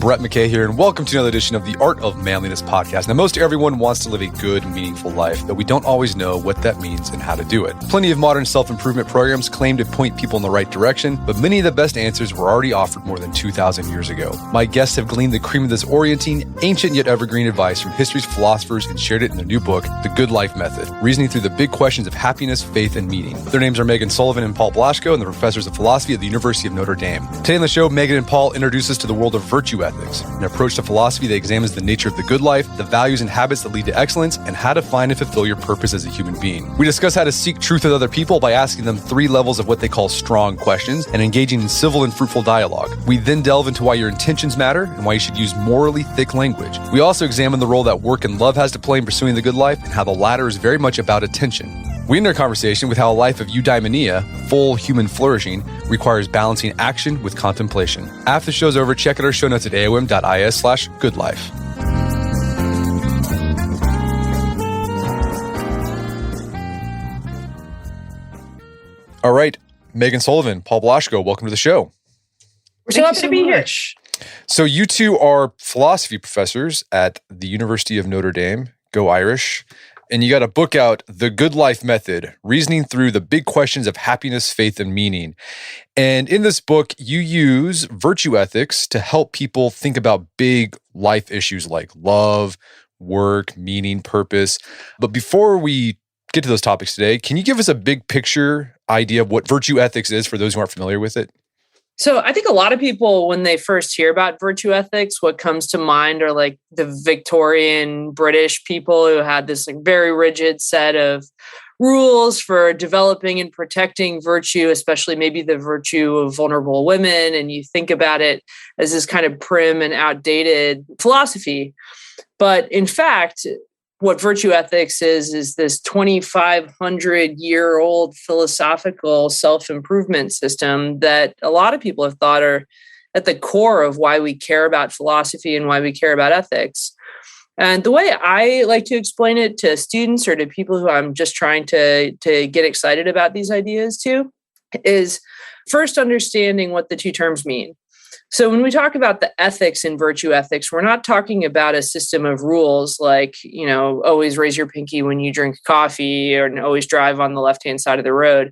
Brett McKay here, and welcome to another edition of the Art of Manliness podcast. Now, most everyone wants to live a good, meaningful life, but we don't always know what that means and how to do it. Plenty of modern self-improvement programs claim to point people in the right direction, but many of the best answers were already offered more than 2,000 years ago. My guests have gleaned the cream of this orienting, ancient yet evergreen advice from history's philosophers and shared it in their new book, The Good Life Method, reasoning through the big questions of happiness, faith, and meaning. Their names are Meghan Sullivan and Paul Blaschko, and they're professors of philosophy at the University of Notre Dame. Today on the show, Meghan and Paul introduce us to the world of virtue ethics, an approach to philosophy that examines the nature of the good life, the values and habits that lead to excellence, and how to find and fulfill your purpose as a human being. We discuss how to seek truth with other people by asking them 3 levels of what they call strong questions and engaging in civil and fruitful dialogue. We then delve into why your intentions matter and why you should use morally thick language. We also examine the role that work and love has to play in pursuing the good life and how the latter is very much about attention. We end our conversation with how a life of eudaimonia, full human flourishing, requires balancing action with contemplation. After the show's over, check out our show notes at aom.is/goodlife. All right, Meghan Sullivan, Paul Blaschko, welcome to the show. We're so happy to be here. So you two are philosophy professors at the University of Notre Dame. Go Irish. And you got a book out, The Good Life Method, reasoning through the big questions of happiness, faith, and meaning. And in this book, you use virtue ethics to help people think about big life issues like love, work, meaning, purpose. But before we get to those topics today, can you give us a big picture idea of what virtue ethics is for those who aren't familiar with it? So I think a lot of people, when they first hear about virtue ethics, what comes to mind are like the Victorian British people who had this like very rigid set of rules for developing and protecting virtue, especially maybe the virtue of vulnerable women. And you think about it as this kind of prim and outdated philosophy. But in fact, what virtue ethics is this 2,500-year-old philosophical self-improvement system that a lot of people have thought are at the core of why we care about philosophy and why we care about ethics. And the way I like to explain it to students or to people who I'm just trying to get excited about these ideas to is first understanding what the two terms mean. So when we talk about the ethics in virtue ethics, we're not talking about a system of rules like, always raise your pinky when you drink coffee or always drive on the left-hand side of the road.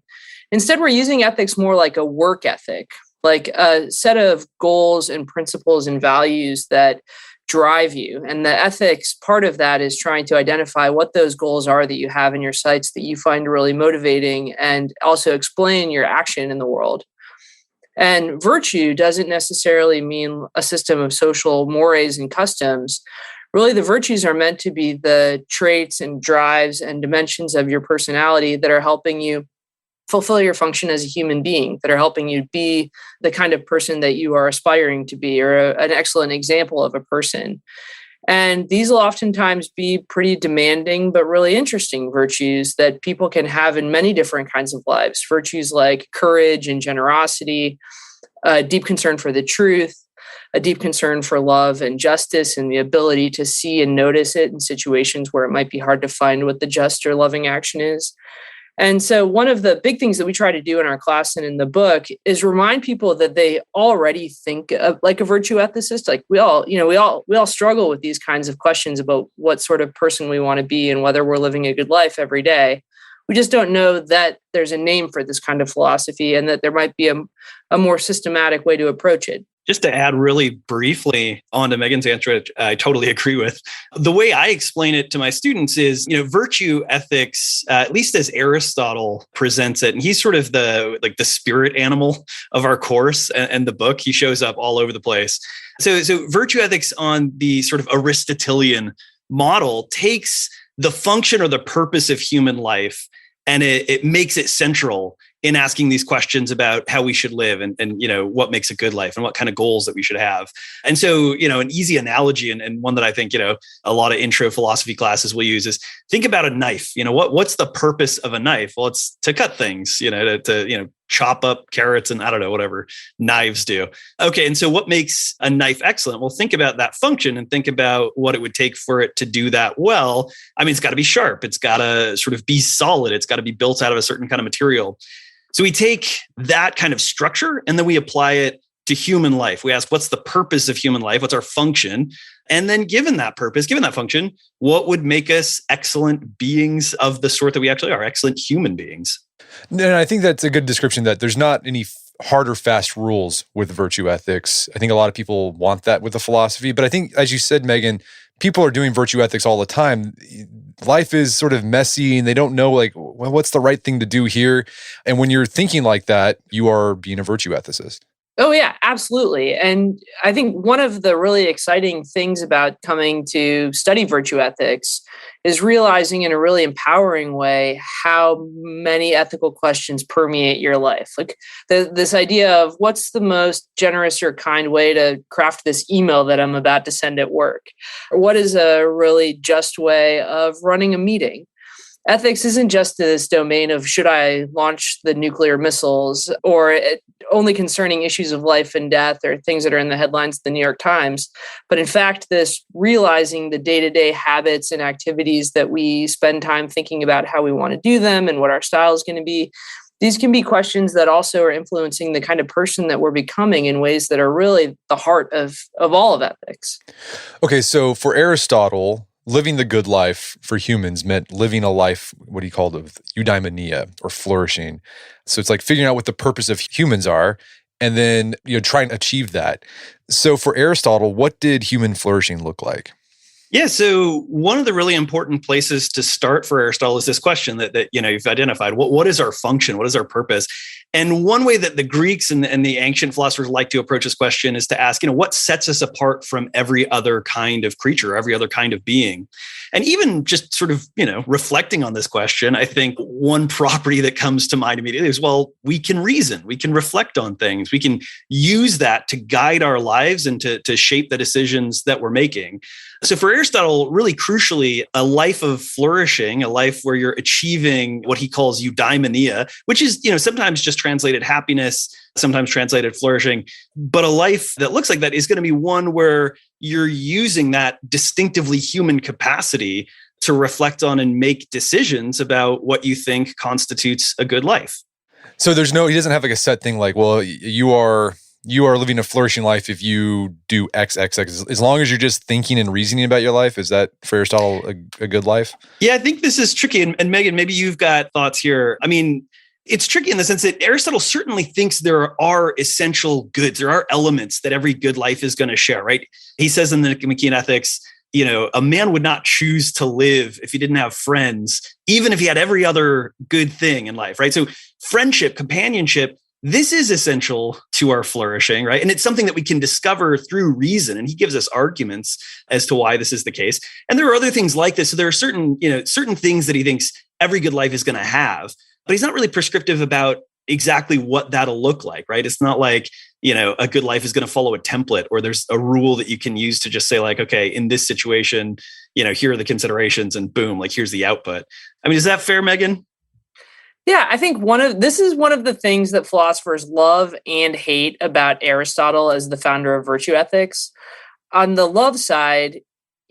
Instead, we're using ethics more like a work ethic, like a set of goals and principles and values that drive you. And the ethics part of that is trying to identify what those goals are that you have in your sights that you find really motivating and also explain your action in the world. And virtue doesn't necessarily mean a system of social mores and customs. Really, the virtues are meant to be the traits and drives and dimensions of your personality that are helping you fulfill your function as a human being, that are helping you be the kind of person that you are aspiring to be, or an excellent example of a person. And these will oftentimes be pretty demanding, but really interesting virtues that people can have in many different kinds of lives. Virtues like courage and generosity, a deep concern for the truth, a deep concern for love and justice, and the ability to see and notice it in situations where it might be hard to find what the just or loving action is. And so one of the big things that we try to do in our class and in the book is remind people that they already think of like a virtue ethicist. Like we all struggle with these kinds of questions about what sort of person we want to be and whether we're living a good life every day. We just don't know that there's a name for this kind of philosophy and that there might be a more systematic way to approach it. Just to add really briefly onto Meghan's answer, which I totally agree with. The way I explain it to my students is, virtue ethics, at least as Aristotle presents it, and he's sort of the spirit animal of our course and the book. He shows up all over the place. So virtue ethics on the sort of Aristotelian model takes the function or the purpose of human life and it makes it central in asking these questions about how we should live and what makes a good life and what kind of goals that we should have. And so, an easy analogy and one that I think, a lot of intro philosophy classes will use is think about a knife. What's the purpose of a knife? Well, it's to cut things, to chop up carrots and I don't know, whatever knives do. Okay. And so what makes a knife excellent? Well, think about that function and think about what it would take for it to do that well. I mean, it's got to be sharp. It's got to sort of be solid. It's got to be built out of a certain kind of material. So we take that kind of structure and then we apply it to human life. We ask, what's the purpose of human life? What's our function? And then given that purpose, given that function, what would make us excellent beings of the sort that we actually are, excellent human beings? No, I think that's a good description, that there's not any hard or fast rules with virtue ethics. I think a lot of people want that with the philosophy, but I think, as you said, Meghan, people are doing virtue ethics all the time. Life is sort of messy and they don't know, like, well, what's the right thing to do here? And when you're thinking like that, you are being a virtue ethicist. Oh, yeah, absolutely. And I think one of the really exciting things about coming to study virtue ethics is realizing in a really empowering way how many ethical questions permeate your life. Like this idea of what's the most generous or kind way to craft this email that I'm about to send at work? Or what is a really just way of running a meeting? Ethics isn't just this domain of should I launch the nuclear missiles, or only concerning issues of life and death or things that are in the headlines of the New York Times. But in fact, this realizing the day-to-day habits and activities that we spend time thinking about how we want to do them and what our style is going to be. These can be questions that also are influencing the kind of person that we're becoming in ways that are really the heart of all of ethics. Okay, so for Aristotle, living the good life for humans meant living a life, what he called of eudaimonia, or flourishing. So it's like figuring out what the purpose of humans are and then try and achieve that. So for Aristotle, what did human flourishing look like? Yeah, so one of the really important places to start for Aristotle is this question that you've identified. What is our function? What is our purpose? And one way that the Greeks and the ancient philosophers like to approach this question is to ask, what sets us apart from every other kind of creature, every other kind of being? And even just sort of, reflecting on this question, I think one property that comes to mind immediately is, well, we can reason, we can reflect on things, we can use that to guide our lives and to shape the decisions that we're making. So for Aristotle, really crucially, a life of flourishing, a life where you're achieving what he calls eudaimonia, which is, sometimes just translated happiness, sometimes translated flourishing. But a life that looks like that is going to be one where you're using that distinctively human capacity to reflect on and make decisions about what you think constitutes a good life. So he doesn't have like a set thing like, well, you are living a flourishing life if you do X. As long as you're just thinking and reasoning about your life, is that for Aristotle a good life? Yeah, I think this is tricky. And Meghan, maybe you've got thoughts here. I mean, it's tricky in the sense that Aristotle certainly thinks there are essential goods. There are elements that every good life is going to share, right? He says in the Nicomachean Ethics, a man would not choose to live if he didn't have friends, even if he had every other good thing in life, right? So friendship, companionship, this is essential to our flourishing, right? And it's something that we can discover through reason. And he gives us arguments as to why this is the case. And there are other things like this. So there are certain things that he thinks every good life is going to have, but he's not really prescriptive about exactly what that'll look like, right? It's not like, a good life is going to follow a template or there's a rule that you can use to just say like, okay, in this situation, here are the considerations and boom, like here's the output. I mean, is that fair, Meghan? Yeah, I think this is one of the things that philosophers love and hate about Aristotle as the founder of virtue ethics. On the love side,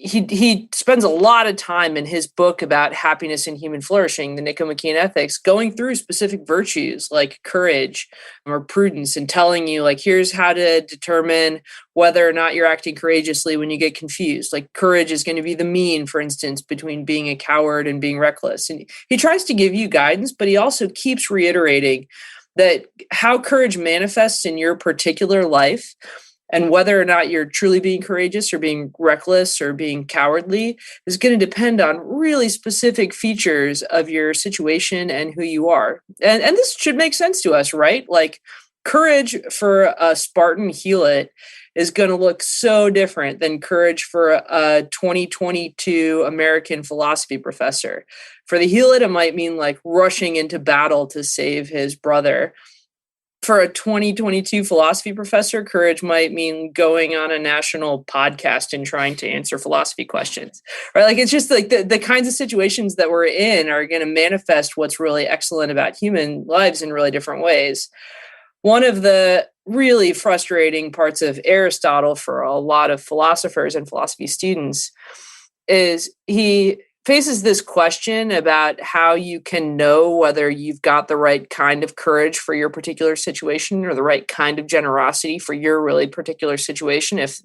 he spends a lot of time in his book about happiness and human flourishing, the Nicomachean Ethics, going through specific virtues like courage or prudence and telling you, like, here's how to determine whether or not you're acting courageously when you get confused. Like courage is going to be the mean, for instance, between being a coward and being reckless. And he tries to give you guidance, but he also keeps reiterating that how courage manifests in your particular life and whether or not you're truly being courageous or being reckless or being cowardly is going to depend on really specific features of your situation and who you are. And this should make sense to us, right? Like courage for a Spartan helot is going to look so different than courage for a 2022 American philosophy professor. For the helot, it might mean like rushing into battle to save his brother. For a 2022 philosophy professor, courage might mean going on a national podcast and trying to answer philosophy questions, right? Like it's just like the kinds of situations that we're in are going to manifest what's really excellent about human lives in really different ways. One of the really frustrating parts of Aristotle for a lot of philosophers and philosophy students is he faces this question about how you can know whether you've got the right kind of courage for your particular situation or the right kind of generosity for your really particular situation if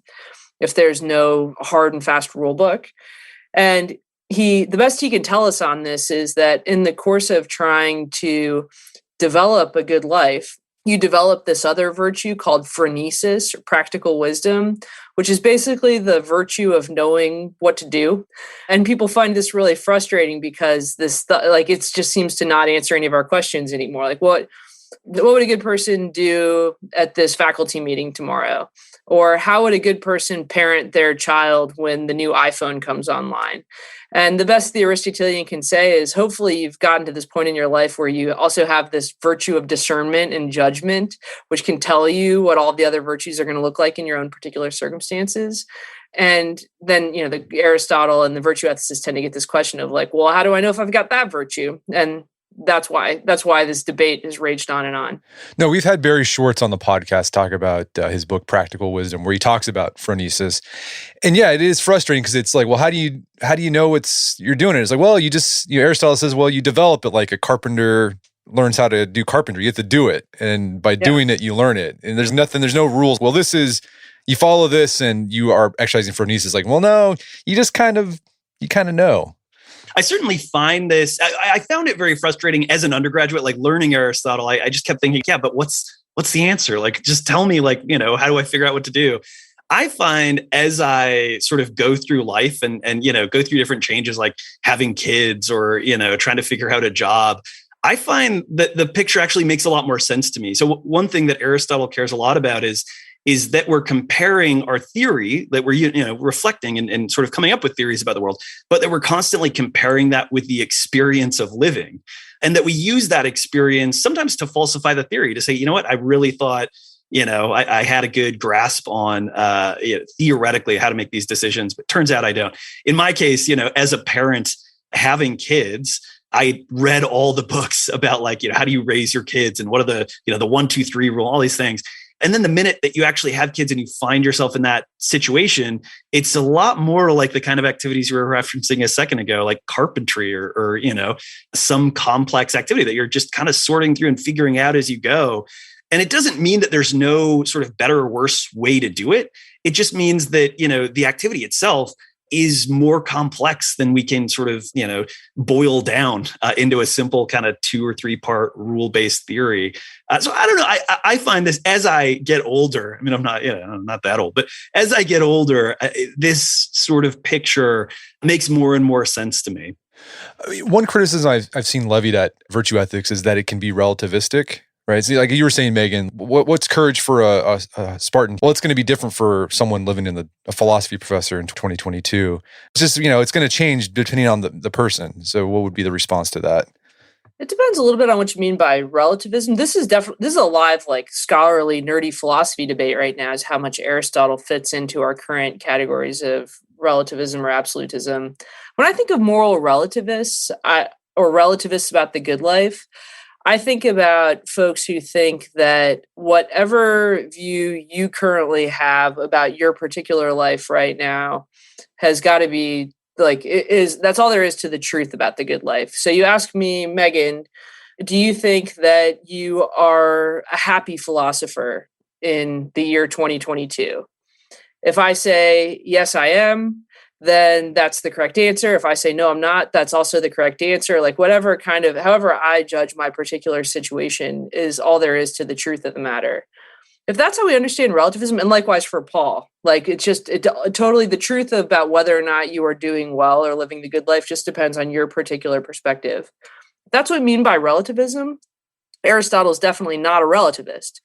there's no hard and fast rule book. And the best he can tell us on this is that in the course of trying to develop a good life, you develop this other virtue called phronesis, or practical wisdom, which is basically the virtue of knowing what to do. And people find this really frustrating because it just seems to not answer any of our questions anymore. Like what would a good person do at this faculty meeting tomorrow? Or how would a good person parent their child when the new iPhone comes online? And the best the Aristotelian can say is hopefully you've gotten to this point in your life where you also have this virtue of discernment and judgment, which can tell you what all the other virtues are going to look like in your own particular circumstances. And then, the Aristotle and the virtue ethicists tend to get this question of like, well, how do I know if I've got that virtue? And that's why this debate has raged on and on. No, we've had Barry Schwartz on the podcast talk about his book Practical Wisdom, where he talks about phronesis. And yeah, it is frustrating because it's like, well, how do you know you're doing it? It's like, well, Aristotle says, well, you develop it like a carpenter learns how to do carpentry. You have to do it, and by doing it, you learn it. And there's no rules. Well, you follow this, and you are exercising phronesis. Like, well, no, you just kind of know. I certainly find this, I found it very frustrating as an undergraduate, like learning Aristotle. I just kept thinking, yeah, but what's the answer? Like, just tell me, like, how do I figure out what to do? I find as I sort of go through life and go through different changes, like having kids or, trying to figure out a job, I find that the picture actually makes a lot more sense to me. So one thing that Aristotle cares a lot about is that we're comparing our theory, that we're reflecting and sort of coming up with theories about the world, but that we're constantly comparing that with the experience of living. And that we use that experience sometimes to falsify the theory, to say, you know what, I really thought, I had a good grasp on theoretically how to make these decisions, but turns out I don't. In my case, as a parent having kids, I read all the books about how do you raise your kids and what are the 1, 2, 3 rule, all these things. And then the minute that you actually have kids and you find yourself in that situation, it's a lot more like the kind of activities you were referencing a second ago, like carpentry or some complex activity that you're just kind of sorting through and figuring out as you go. And it doesn't mean that there's no sort of better or worse way to do it. It just means that, the activity itself is more complex than we can sort of, boil down into a simple kind of 2 or 3 part rule-based theory. So I don't know. I find this as I get older. I mean, I'm not that old, but as I get older, this sort of picture makes more and more sense to me. One criticism I've seen levied at virtue ethics is that it can be relativistic. Right. So like you were saying, Meghan, what's courage for a Spartan? Well, it's going to be different for someone living in a philosophy professor in 2022. It's just, it's going to change depending on the person. So what would be the response to that? It depends a little bit on what you mean by relativism. This is a live, scholarly, nerdy philosophy debate right now, is how much Aristotle fits into our current categories of relativism or absolutism. When I think of moral relativists or relativists about the good life, I think about folks who think that whatever view you currently have about your particular life right now has got to be that's all there is to the truth about the good life. So you ask me, Meghan, do you think that you are a happy philosopher in the year 2022? If I say, yes, I am, then that's the correct answer. If I say, no, I'm not, that's also the correct answer. However I judge my particular situation is all there is to the truth of the matter. If that's how we understand relativism, and likewise for Paul, totally the truth about whether or not you are doing well or living the good life just depends on your particular perspective. If that's what I mean by relativism, Aristotle is definitely not a relativist.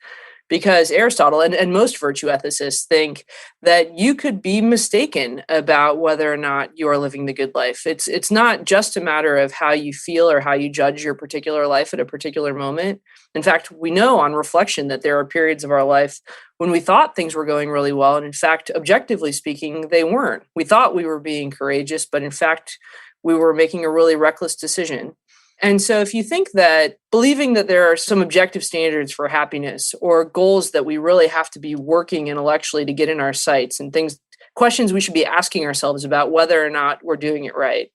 Because Aristotle and most virtue ethicists think that you could be mistaken about whether or not you are living the good life. It's not just a matter of how you feel or how you judge your particular life at a particular moment. In fact, we know on reflection that there are periods of our life when we thought things were going really well. And in fact, objectively speaking, they weren't. We thought we were being courageous, but in fact, we were making a really reckless decision. And so if you think that believing that there are some objective standards for happiness or goals that we really have to be working intellectually to get in our sights and questions we should be asking ourselves about whether or not we're doing it right.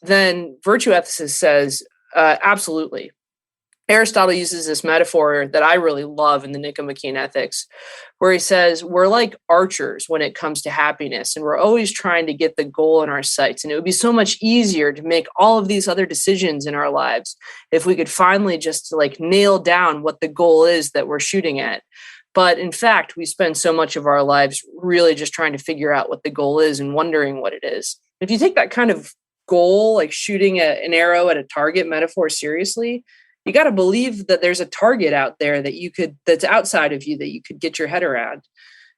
then virtue ethicist says, absolutely. Aristotle uses this metaphor that I really love in the Nicomachean Ethics, where he says we're like archers when it comes to happiness, and we're always trying to get the goal in our sights. And it would be so much easier to make all of these other decisions in our lives if we could finally just like nail down what the goal is that we're shooting at. But in fact, we spend so much of our lives really just trying to figure out what the goal is and wondering what it is. If you take that kind of goal, like shooting an arrow at a target metaphor seriously, you got to believe that there's a target out there that's outside of you that you could get your head around.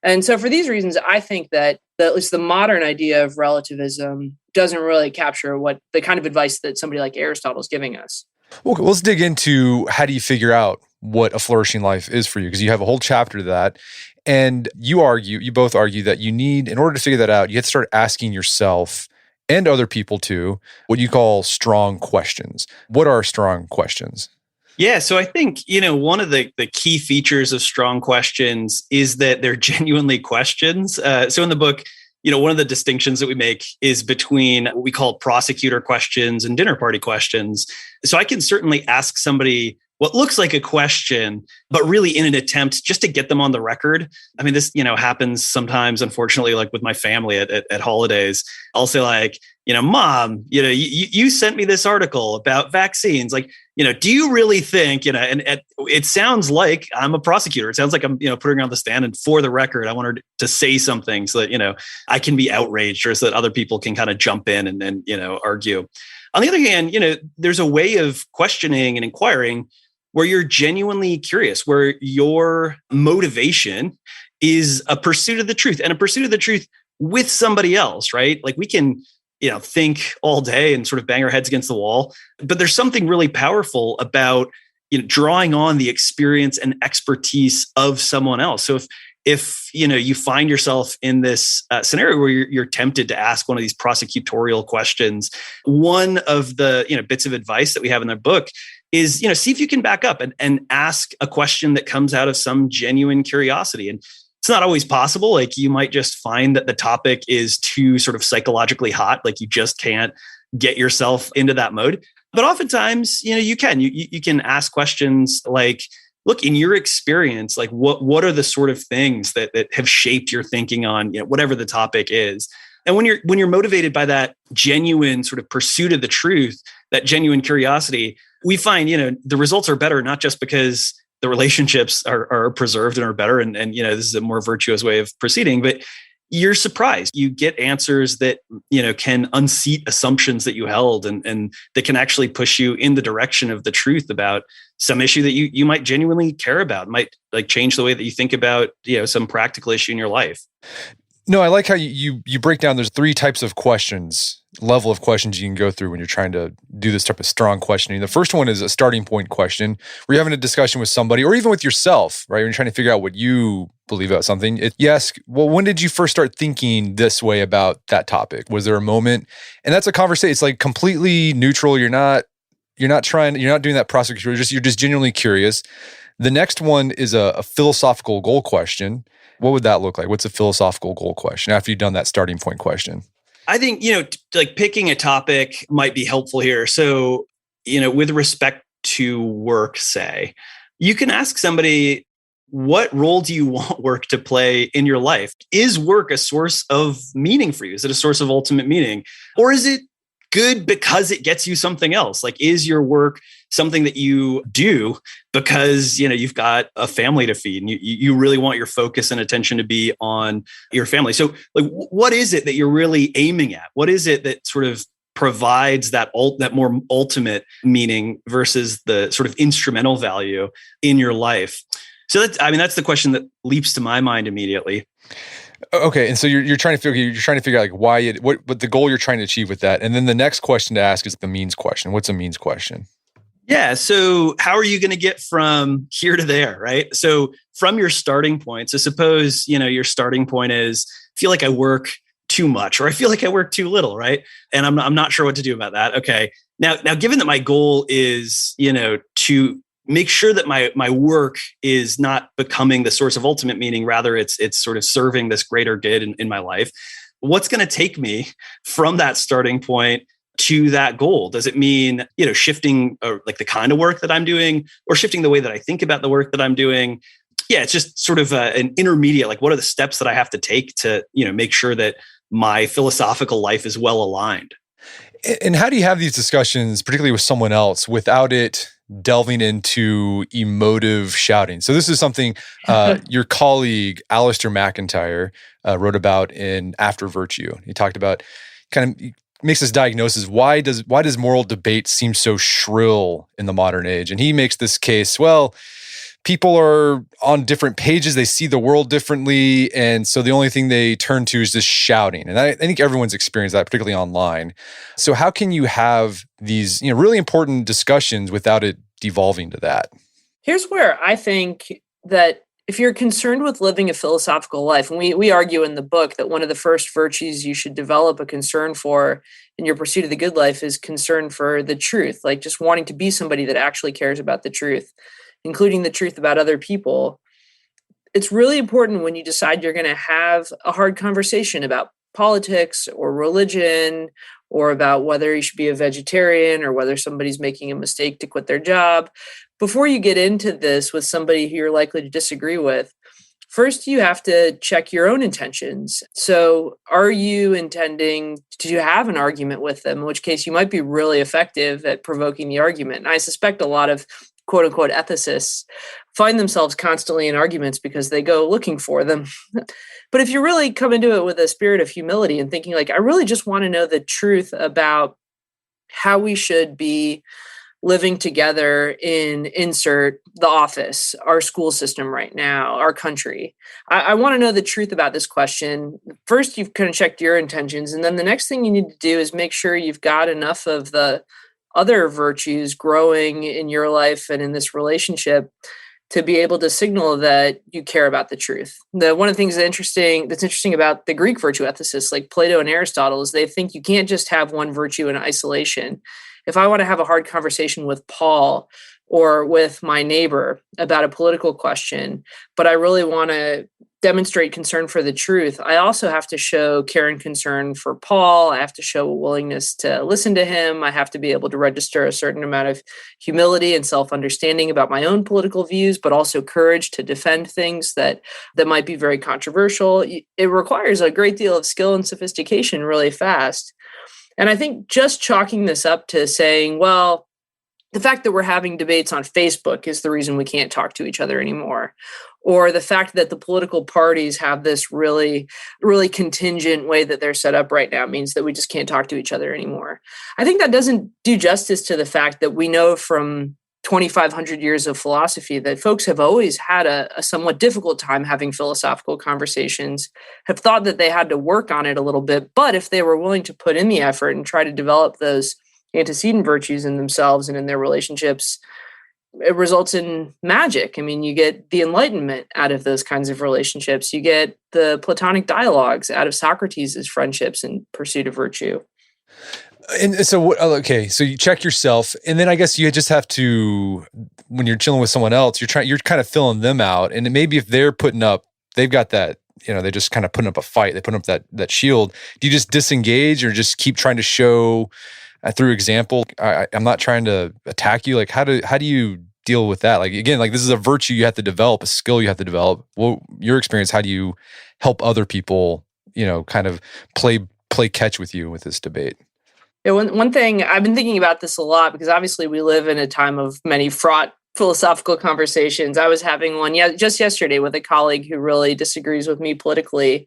And so for these reasons, I think that at least the modern idea of relativism doesn't really capture what the kind of advice that somebody like Aristotle is giving us. Okay, let's dig into how do you figure out what a flourishing life is for you? Because you have a whole chapter to that. And you both argue that you need, in order to figure that out, you have to start asking yourself and other people too, what you call strong questions. What are strong questions? Yeah, so I think, one of the key features of strong questions is that they're genuinely questions. So in the book, one of the distinctions that we make is between what we call prosecutor questions and dinner party questions. So I can certainly ask somebody what looks like a question, but really in an attempt just to get them on the record. I mean, this, happens sometimes, unfortunately, like with my family at holidays. I'll say like, Mom, you sent me this article about vaccines. Like, do you really think, and it sounds like I'm a prosecutor. It sounds like I'm, putting her on the stand, and for the record, I want her to say something so that, I can be outraged, or so that other people can kind of jump in and argue. On the other hand, there's a way of questioning and inquiring where you're genuinely curious, where your motivation is a pursuit of the truth, and a pursuit of the truth with somebody else, right? Like we can, think all day and sort of bang our heads against the wall, but there's something really powerful about, drawing on the experience and expertise of someone else. So if you find yourself in this scenario where you're tempted to ask one of these prosecutorial questions, one of the bits of advice that we have in the book is see if you can back up and ask a question that comes out of some genuine curiosity. And it's not always possible. Like you might just find that the topic is too sort of psychologically hot, like you just can't get yourself into that mode. But oftentimes, you can ask questions like, look, in your experience, like what are the sort of things that have shaped your thinking on whatever the topic is? And when you're motivated by that genuine sort of pursuit of the truth, that genuine curiosity, we find the results are better, not just because the relationships are preserved and are better, and this is a more virtuous way of proceeding, but you're surprised. You get answers that can unseat assumptions that you held, and that can actually push you in the direction of the truth about some issue that you might genuinely care about, might like change the way that you think about some practical issue in your life. No, I like how you break down. There's 3 types of level of questions you can go through when you're trying to do this type of strong questioning. The first one is a starting point question where you're having a discussion with somebody or even with yourself, right? When you're trying to figure out what you believe about something. You ask, well, when did you first start thinking this way about that topic? Was there a moment? And that's a conversation. It's like completely neutral. You're not doing that prosecutor. You're just genuinely curious. The next one is a philosophical goal question. What would that look like? What's a philosophical goal question after you've done that starting point question? I think, like picking a topic might be helpful here. So, with respect to work, say, you can ask somebody, what role do you want work to play in your life? Is work a source of meaning for you? Is it a source of ultimate meaning? Or is it good because it gets you something else? Like, is your work something that you do because, you've got a family to feed and you really want your focus and attention to be on your family? So like, what is it that you're really aiming at? What is it that sort of provides that more ultimate meaning versus the sort of instrumental value in your life? So that's the question that leaps to my mind immediately. Okay, and so you're trying to figure out like why what the goal you're trying to achieve with that, and then the next question to ask is the means question. What's a means question? Yeah, so how are you going to get from here to there, right? So from your starting point, so suppose your starting point is I feel like I work too much, or I feel like I work too little, right? And I'm not sure what to do about that. Okay, now given that my goal is to make sure that my work is not becoming the source of ultimate meaning, rather it's sort of serving this greater good in my life. What's going to take me from that starting point to that goal? Does it mean, shifting like the kind of work that I'm doing, or shifting the way that I think about the work that I'm doing? Yeah, it's just sort of an intermediate, like what are the steps that I have to take to, make sure that my philosophical life is well aligned? And how do you have these discussions, particularly with someone else, without it delving into emotive shouting? So this is something your colleague, Alistair McIntyre, wrote about in After Virtue. He talked about makes this diagnosis, why does moral debate seem so shrill in the modern age? And he makes this case, well, people are on different pages. They see the world differently. And so the only thing they turn to is just shouting. And I think everyone's experienced that, particularly online. So how can you have these really important discussions without it devolving to that? Here's where I think that if you're concerned with living a philosophical life, and we argue in the book that one of the first virtues you should develop a concern for in your pursuit of the good life is concern for the truth, like just wanting to be somebody that actually cares about the truth, including the truth about other people. It's really important when you decide you're going to have a hard conversation about politics or religion, or about whether you should be a vegetarian, or whether somebody's making a mistake to quit their job. Before you get into this with somebody who you're likely to disagree with, first you have to check your own intentions. So are you intending to have an argument with them, in which case you might be really effective at provoking the argument. And I suspect a lot of quote unquote ethicists find themselves constantly in arguments because they go looking for them. But if you really come into it with a spirit of humility and thinking like, I really just want to know the truth about how we should be living together in insert the office, our school system right now, our country. I want to know the truth about this question. First, you've kind of checked your intentions. And then the next thing you need to do is make sure you've got enough of the other virtues growing in your life and in this relationship to be able to signal that you care about the truth. One of the things that's interesting about the Greek virtue ethicists like Plato and Aristotle is they think you can't just have one virtue in isolation. If I want to have a hard conversation with Paul or with my neighbor about a political question, but I really want to demonstrate concern for the truth, I also have to show care and concern for Paul. I have to show a willingness to listen to him. I have to be able to register a certain amount of humility and self-understanding about my own political views, but also courage to defend things that might be very controversial. It requires a great deal of skill and sophistication really fast. And I think just chalking this up to saying, well, the fact that we're having debates on Facebook is the reason we can't talk to each other anymore. Or the fact that the political parties have this really, really contingent way that they're set up right now means that we just can't talk to each other anymore. I think that doesn't do justice to the fact that we know from 2,500 years of philosophy that folks have always had a somewhat difficult time having philosophical conversations, have thought that they had to work on it a little bit, but if they were willing to put in the effort and try to develop those antecedent virtues in themselves and in their relationships, it results in magic. I mean, you get the Enlightenment out of those kinds of relationships. You get the Platonic dialogues out of Socrates' friendships in pursuit of virtue. And so, okay, so you check yourself, and then I guess you just have to, when you're chilling with someone else, you're kind of filling them out. And maybe if they've got that, they just kind of putting up a fight, they put up that shield. Do you just disengage or just keep trying to show through example? I'm not trying to attack you. Like, how do you deal with that? Like, again, like this is a virtue you have to develop, a skill you have to develop. Well, your experience, how do you help other people, kind of play catch with you with this debate? Yeah, one thing, I've been thinking about this a lot because obviously we live in a time of many fraught philosophical conversations. I was having one just yesterday with a colleague who really disagrees with me politically.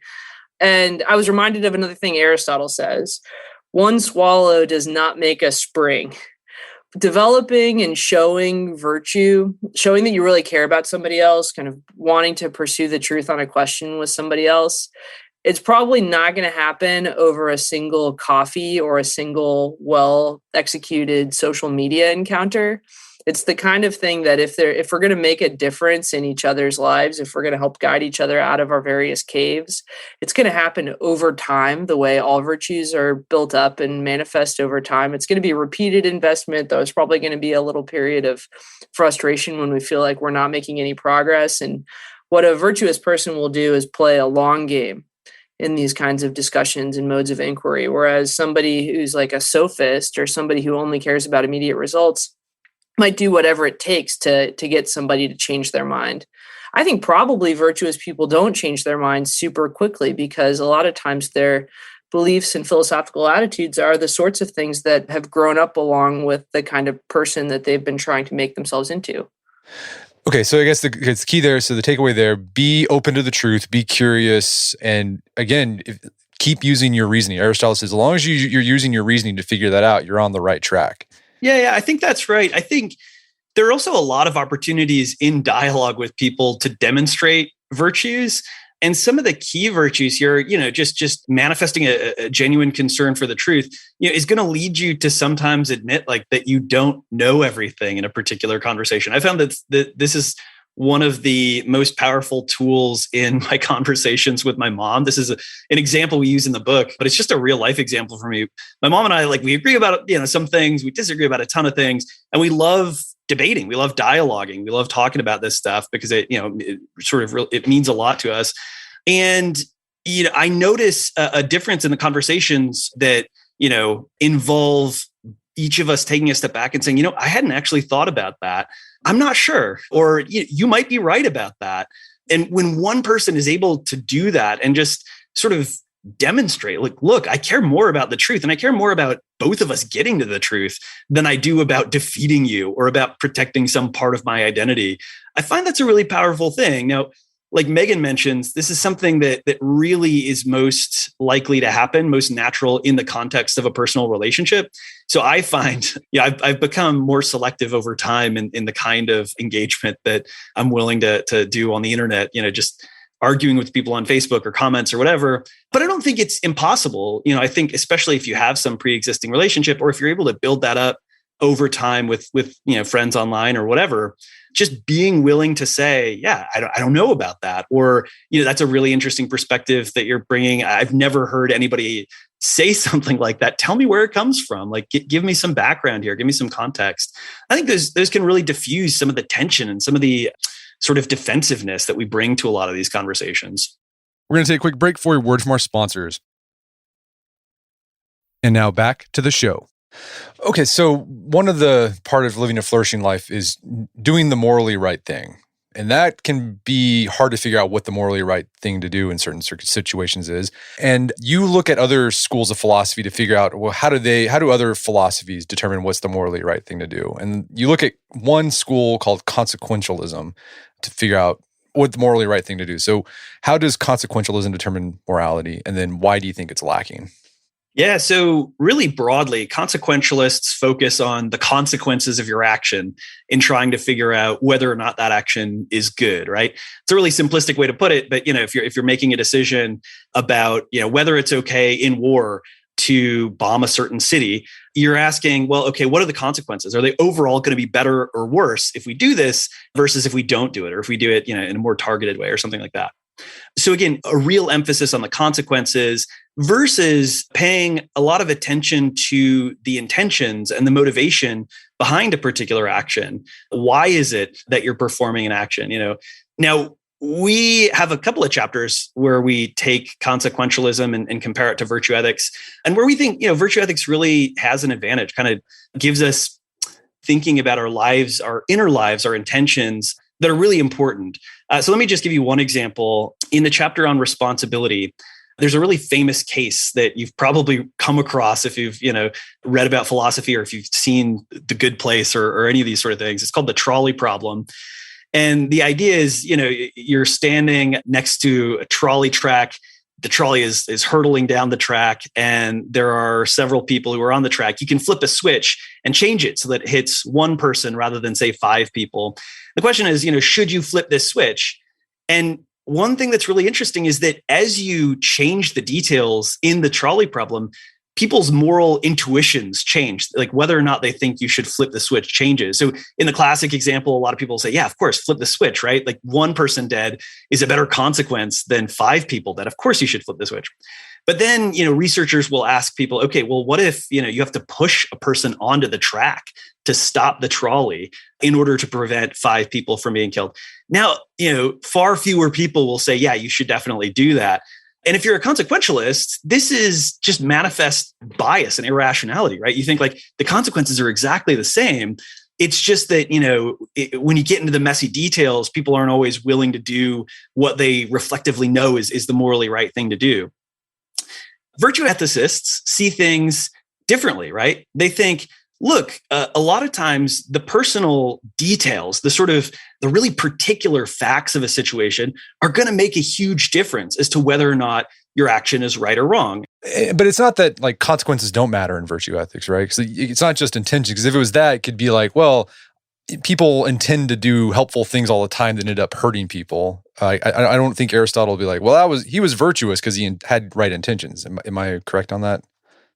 And I was reminded of another thing Aristotle says: one swallow does not make a spring. Developing and showing virtue, showing that you really care about somebody else, kind of wanting to pursue the truth on a question with somebody else, it's probably not going to happen over a single coffee or a single well-executed social media encounter. It's the kind of thing that if we're going to make a difference in each other's lives, if we're going to help guide each other out of our various caves, it's going to happen over time, the way all virtues are built up and manifest over time. It's going to be a repeated investment, though it's probably going to be a little period of frustration when we feel like we're not making any progress. And what a virtuous person will do is play a long game. in these kinds of discussions and modes of inquiry. Whereas somebody who's like a sophist or somebody who only cares about immediate results might do whatever it takes to get somebody to change their mind. I think probably virtuous people don't change their minds super quickly because a lot of times their beliefs and philosophical attitudes are the sorts of things that have grown up along with the kind of person that they've been trying to make themselves into. Okay, so I guess it's key there. So the takeaway there, be open to the truth, be curious, and again, keep using your reasoning. Aristotle says, as long as you're using your reasoning to figure that out, you're on the right track. Yeah, I think that's right. I think there are also a lot of opportunities in dialogue with people to demonstrate virtues. And some of the key virtues here, just manifesting a genuine concern for the truth, is going to lead you to sometimes admit like that you don't know everything in a particular conversation. I found that this is one of the most powerful tools in my conversations with my mom. This is an example we use in the book, but it's just a real life example for me. My mom and I, we agree about, some things, we disagree about a ton of things, and we love debating. We love dialoguing. We love talking about this stuff because it means a lot to us. And, I notice a difference in the conversations that, involve each of us taking a step back and saying, I hadn't actually thought about that. I'm not sure. Or you might be right about that. And when one person is able to do that and just sort of demonstrate, look, I care more about the truth and I care more about both of us getting to the truth than I do about defeating you or about protecting some part of my identity. I find that's a really powerful thing. Now, like Meghan mentions, this is something that really is most likely to happen, most natural in the context of a personal relationship. So I find, I've become more selective over time in the kind of engagement that I'm willing to do on the internet, just arguing with people on Facebook or comments or whatever. But I don't think it's impossible. I think especially if you have some pre-existing relationship or if you're able to build that up over time with friends online or whatever, just being willing to say, I don't know about that. Or, that's a really interesting perspective that you're bringing. I've never heard anybody say something like that. Tell me where it comes from. Give me some background here. Give me some context. I think those can really diffuse some of the tension and some of the sort of defensiveness that we bring to a lot of these conversations. We're going to take a quick break for a word from our sponsors. And now back to the show. Okay, so one of the part of living a flourishing life is doing the morally right thing. And that can be hard to figure out what the morally right thing to do in certain situations is. And you look at other schools of philosophy to figure out, well, how do other philosophies determine what's the morally right thing to do? And you look at one school called consequentialism to figure out what the morally right thing to do. So how does consequentialism determine morality? And then why do you think it's lacking? Yeah, so really broadly, consequentialists focus on the consequences of your action in trying to figure out whether or not that action is good, right? It's a really simplistic way to put it, but if you're making a decision about whether it's okay in war to bomb a certain city, you're asking, well, okay, what are the consequences? Are they overall going to be better or worse if we do this versus if we don't do it, or if we do it in a more targeted way or something like that? So again, a real emphasis on the consequences versus paying a lot of attention to the intentions and the motivation behind a particular action. Why is it that you're performing an action? Now we have a couple of chapters where we take consequentialism and compare it to virtue ethics, and where we think, virtue ethics really has an advantage, kind of gives us thinking about our lives, our inner lives, our intentions that are really important. So let me just give you one example. In the chapter on responsibility, there's a really famous case that you've probably come across if you've read about philosophy or if you've seen The Good Place or any of these sort of things. It's called the trolley problem. And the idea is, you're standing next to a trolley track. The trolley is hurtling down the track, and there are several people who are on the track. You can flip a switch and change it so that it hits one person rather than, say, 5 people. The question is, should you flip this switch? And one thing that's really interesting is that as you change the details in the trolley problem, people's moral intuitions change, like whether or not they think you should flip the switch changes. So in the classic example, a lot of people say, yeah, of course, flip the switch, right? Like one person dead is a better consequence than 5 people dead. Of course you should flip the switch. But then, researchers will ask people, okay, well, what if, you have to push a person onto the track to stop the trolley in order to prevent 5 people from being killed? Now, far fewer people will say, yeah, you should definitely do that. And if you're a consequentialist, this is just manifest bias and irrationality, right? You think like the consequences are exactly the same. It's just that, when you get into the messy details, people aren't always willing to do what they reflectively know is the morally right thing to do. Virtue ethicists see things differently, right? They think, look, a lot of times the personal details, the really particular facts of a situation are going to make a huge difference as to whether or not your action is right or wrong. But it's not that like consequences don't matter in virtue ethics, right? Because it's not just intention. Because if it was that, it could be like, well, people intend to do helpful things all the time that end up hurting people. I don't think Aristotle would be like, well, he was virtuous because he had right intentions. Am I correct on that?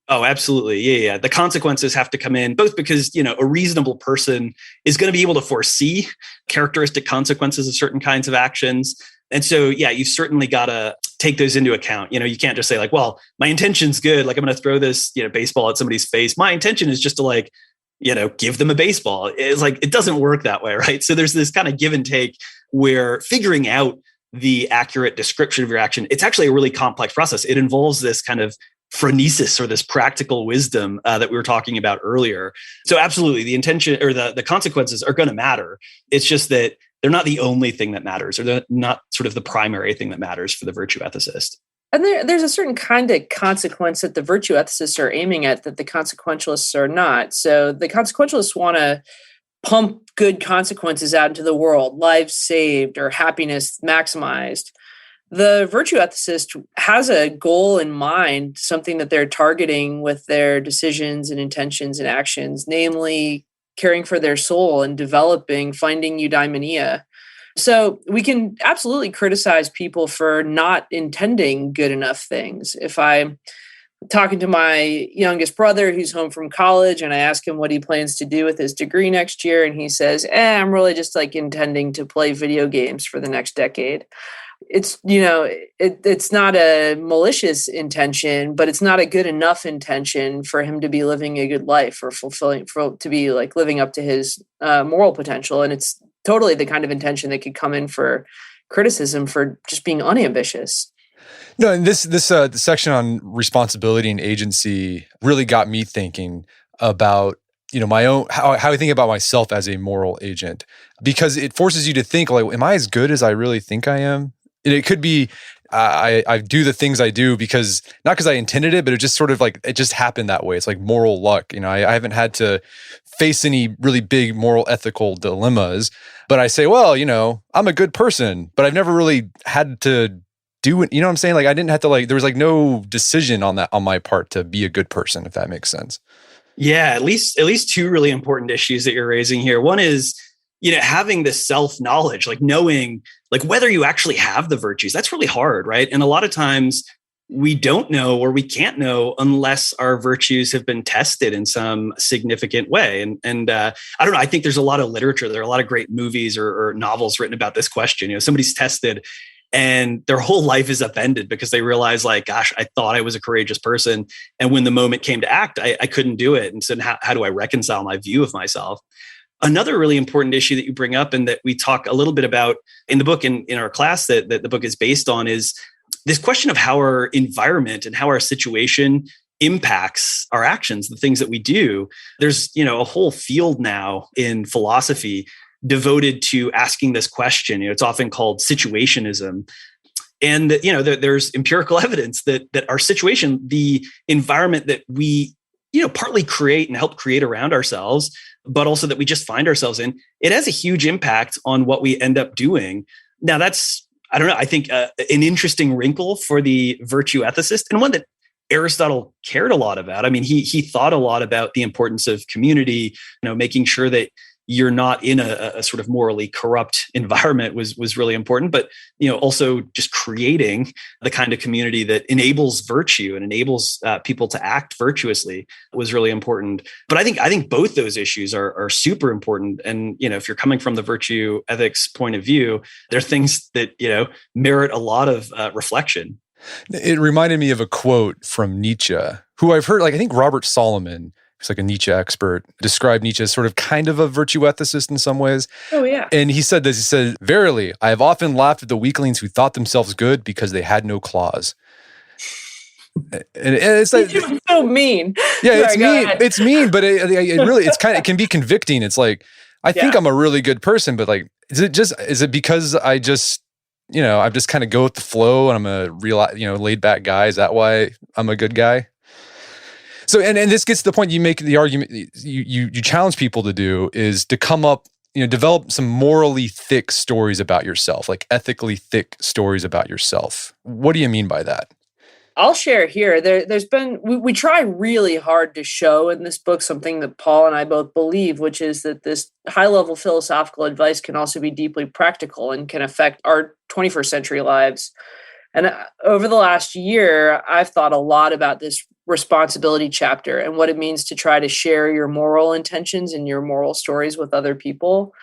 Oh, absolutely. Yeah. The consequences have to come in both because, a reasonable person is going to be able to foresee characteristic consequences of certain kinds of actions. And so, you've certainly got to take those into account. You can't just say like, well, my intention's good. Like I'm going to throw this, baseball at somebody's face. My intention is just to give them a baseball. It's like, it doesn't work that way, right? So there's this kind of give and take where figuring out the accurate description of your action, it's actually a really complex process. It involves this kind of phronesis or this practical wisdom that we were talking about earlier. So absolutely, the intention or the consequences are going to matter. It's just that they're not the only thing that matters, or they're not sort of the primary thing that matters for the virtue ethicist. And there's a certain kind of consequence that the virtue ethicists are aiming at that the consequentialists are not. So the consequentialists want to pump good consequences out into the world, lives saved or happiness maximized. The virtue ethicist has a goal in mind, something that they're targeting with their decisions and intentions and actions, namely caring for their soul and finding eudaimonia. So we can absolutely criticize people for not intending good enough things. If I'm talking to my youngest brother who's home from college and I ask him what he plans to do with his degree next year, and he says, I'm really just intending to play video games for the next decade. It's, it's not a malicious intention, but it's not a good enough intention for him to be living a good life or to be living up to his moral potential. And it's totally the kind of intention that could come in for criticism for just being unambitious. No, and this the section on responsibility and agency really got me thinking about my own how I think about myself as a moral agent, because it forces you to think am I as good as I really think I am? And it could be I do the things I do because not because I intended it, but it just sort of it just happened that way. It's like moral luck. I haven't had to face any really big moral ethical dilemmas, but I say, well, I'm a good person, but I've never really had to do it. You know what I'm saying? I didn't have to there was no decision on my part to be a good person, if that makes sense. Yeah, at least two really important issues that you're raising here. One is, having this self-knowledge, knowing whether you actually have the virtues. That's really hard, right? And a lot of times we don't know, or we can't know unless our virtues have been tested in some significant way. And I don't know, I think there's a lot of literature. There are a lot of great movies or novels written about this question. Somebody's tested and their whole life is upended because they realize gosh, I thought I was a courageous person. And when the moment came to act, I couldn't do it. And so how do I reconcile my view of myself? Another really important issue that you bring up and that we talk a little bit about in the book, in our class that the book is based on, is this question of how our environment and how our situation impacts our actions, the things that we do. There's, a whole field now in philosophy devoted to asking this question. It's often called situationism. And, there's empirical evidence that our situation, the environment that we, partly create and help create around ourselves, but also that we just find ourselves in, it has a huge impact on what we end up doing. Now that's, I don't know, I think an interesting wrinkle for the virtue ethicist, and one that Aristotle cared a lot about. I mean, he thought a lot about the importance of community, making sure that you're not in a sort of morally corrupt environment was really important, but also just creating the kind of community that enables virtue and enables people to act virtuously was really important. But I think both those issues are super important. And if you're coming from the virtue ethics point of view, they're things that merit a lot of reflection. It reminded me of a quote from Nietzsche, who I've heard, I think Robert Solomon He's like a Nietzsche expert, described Nietzsche as sort of kind of a virtue ethicist in some ways. Oh, yeah. And he said this, he said, "Verily, I have often laughed at the weaklings who thought themselves good because they had no claws." And it's like, It was so mean. yeah, it's Sorry, go mean. ahead. It's mean, but it really, it can be convicting. It's like, I think I'm a really good person, but like, is it because I just, I just kind of go with the flow and I'm a real, laid back guy? Is that why I'm a good guy? So, and this gets to the point you make the argument you challenge people to do is to come up, develop some morally thick stories about yourself, like ethically thick stories about yourself. What do you mean by that? I'll share here. There's been, we try really hard to show in this book something that Paul and I both believe, which is that this high-level philosophical advice can also be deeply practical and can affect our 21st century lives. And over the last year, I've thought a lot about this responsibility chapter and what it means to try to share your moral intentions and your moral stories with other people.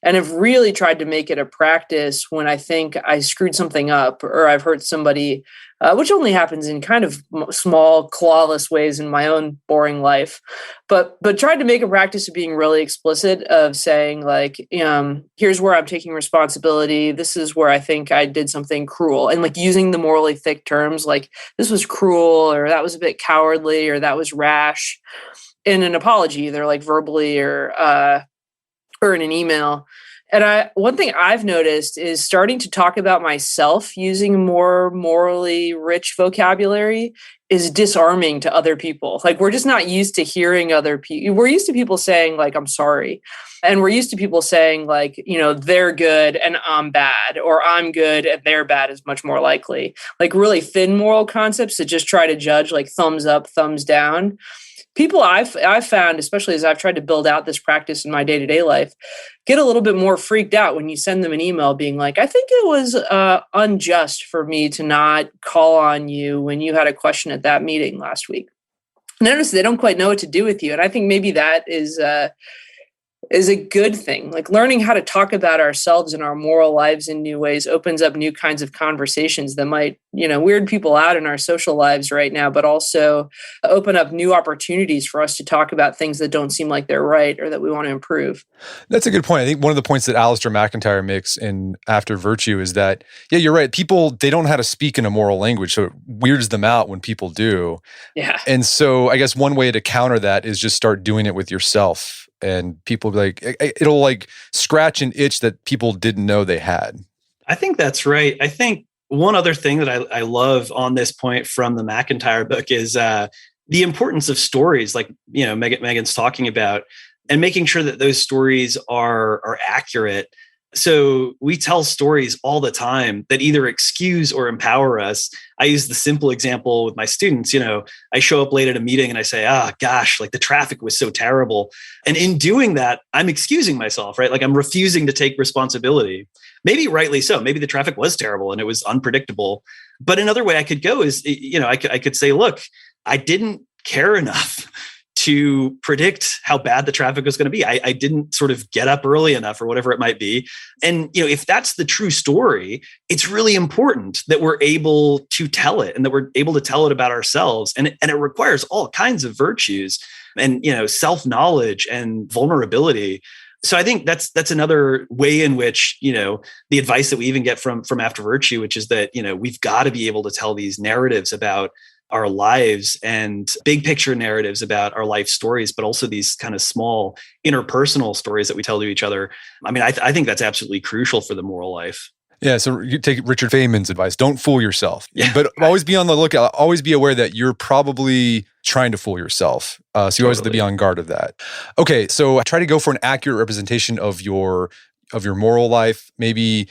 And have really tried to make it a practice when I think I screwed something up or I've hurt somebody, which only happens in kind of small, clawless ways in my own boring life. But tried to make a practice of being really explicit, of saying like, here's where I'm taking responsibility. This is where I think I did something cruel, and like using the morally thick terms like this was cruel, or that was a bit cowardly, or that was rash, in an apology, either like verbally or in an email. And one thing I've noticed is starting to talk about myself using more morally rich vocabulary is disarming to other people. Like, we're just not used to hearing other people. We're used to people saying like, I'm sorry. And we're used to people saying like, they're good and I'm bad, or I'm good and they're bad is much more likely. Like really thin moral concepts that just try to judge like thumbs up, thumbs down. People I've found, especially as I've tried to build out this practice in my day-to-day life, get a little bit more freaked out when you send them an email being like, I think it was unjust for me to not call on you when you had a question at that meeting last week. Notice they don't quite know what to do with you. And I think maybe that is a good thing. Like learning how to talk about ourselves and our moral lives in new ways opens up new kinds of conversations that might, weird people out in our social lives right now, but also open up new opportunities for us to talk about things that don't seem like they're right or that we want to improve. That's a good point. I think one of the points that Alistair McIntyre makes in After Virtue is that, yeah, you're right. People, they don't know how to speak in a moral language, so it weirds them out when people do. Yeah. And so I guess one way to counter that is just start doing it with yourself. And people like, it'll like scratch an itch that people didn't know they had. I think that's right. I think one other thing that I love on this point from the McIntyre book is the importance of stories, like, Meghan's talking about, and making sure that those stories are accurate. So we tell stories all the time that either excuse or empower us. I use the simple example with my students. I show up late at a meeting and I say, gosh, like the traffic was so terrible. And in doing that, I'm excusing myself, right? Like I'm refusing to take responsibility. Maybe rightly so. Maybe the traffic was terrible and it was unpredictable. But another way I could go is, I could say, look, I didn't care enough to predict how bad the traffic was going to be. I didn't sort of get up early enough or whatever it might be. And, if that's the true story, it's really important that we're able to tell it and that we're able to tell it about ourselves. And it requires all kinds of virtues and, self-knowledge and vulnerability. So I think that's another way in which, the advice that we even get from After Virtue, which is that, we've got to be able to tell these narratives about our lives and big picture narratives about our life stories, but also these kind of small interpersonal stories that we tell to each other. I mean, I think that's absolutely crucial for the moral life. Yeah. So you take Richard Feynman's advice, don't fool yourself, yeah. But always be on the lookout. Always be aware that you're probably trying to fool yourself. So you always have to be on guard of that. Okay. So I try to go for an accurate representation of your moral life. Maybe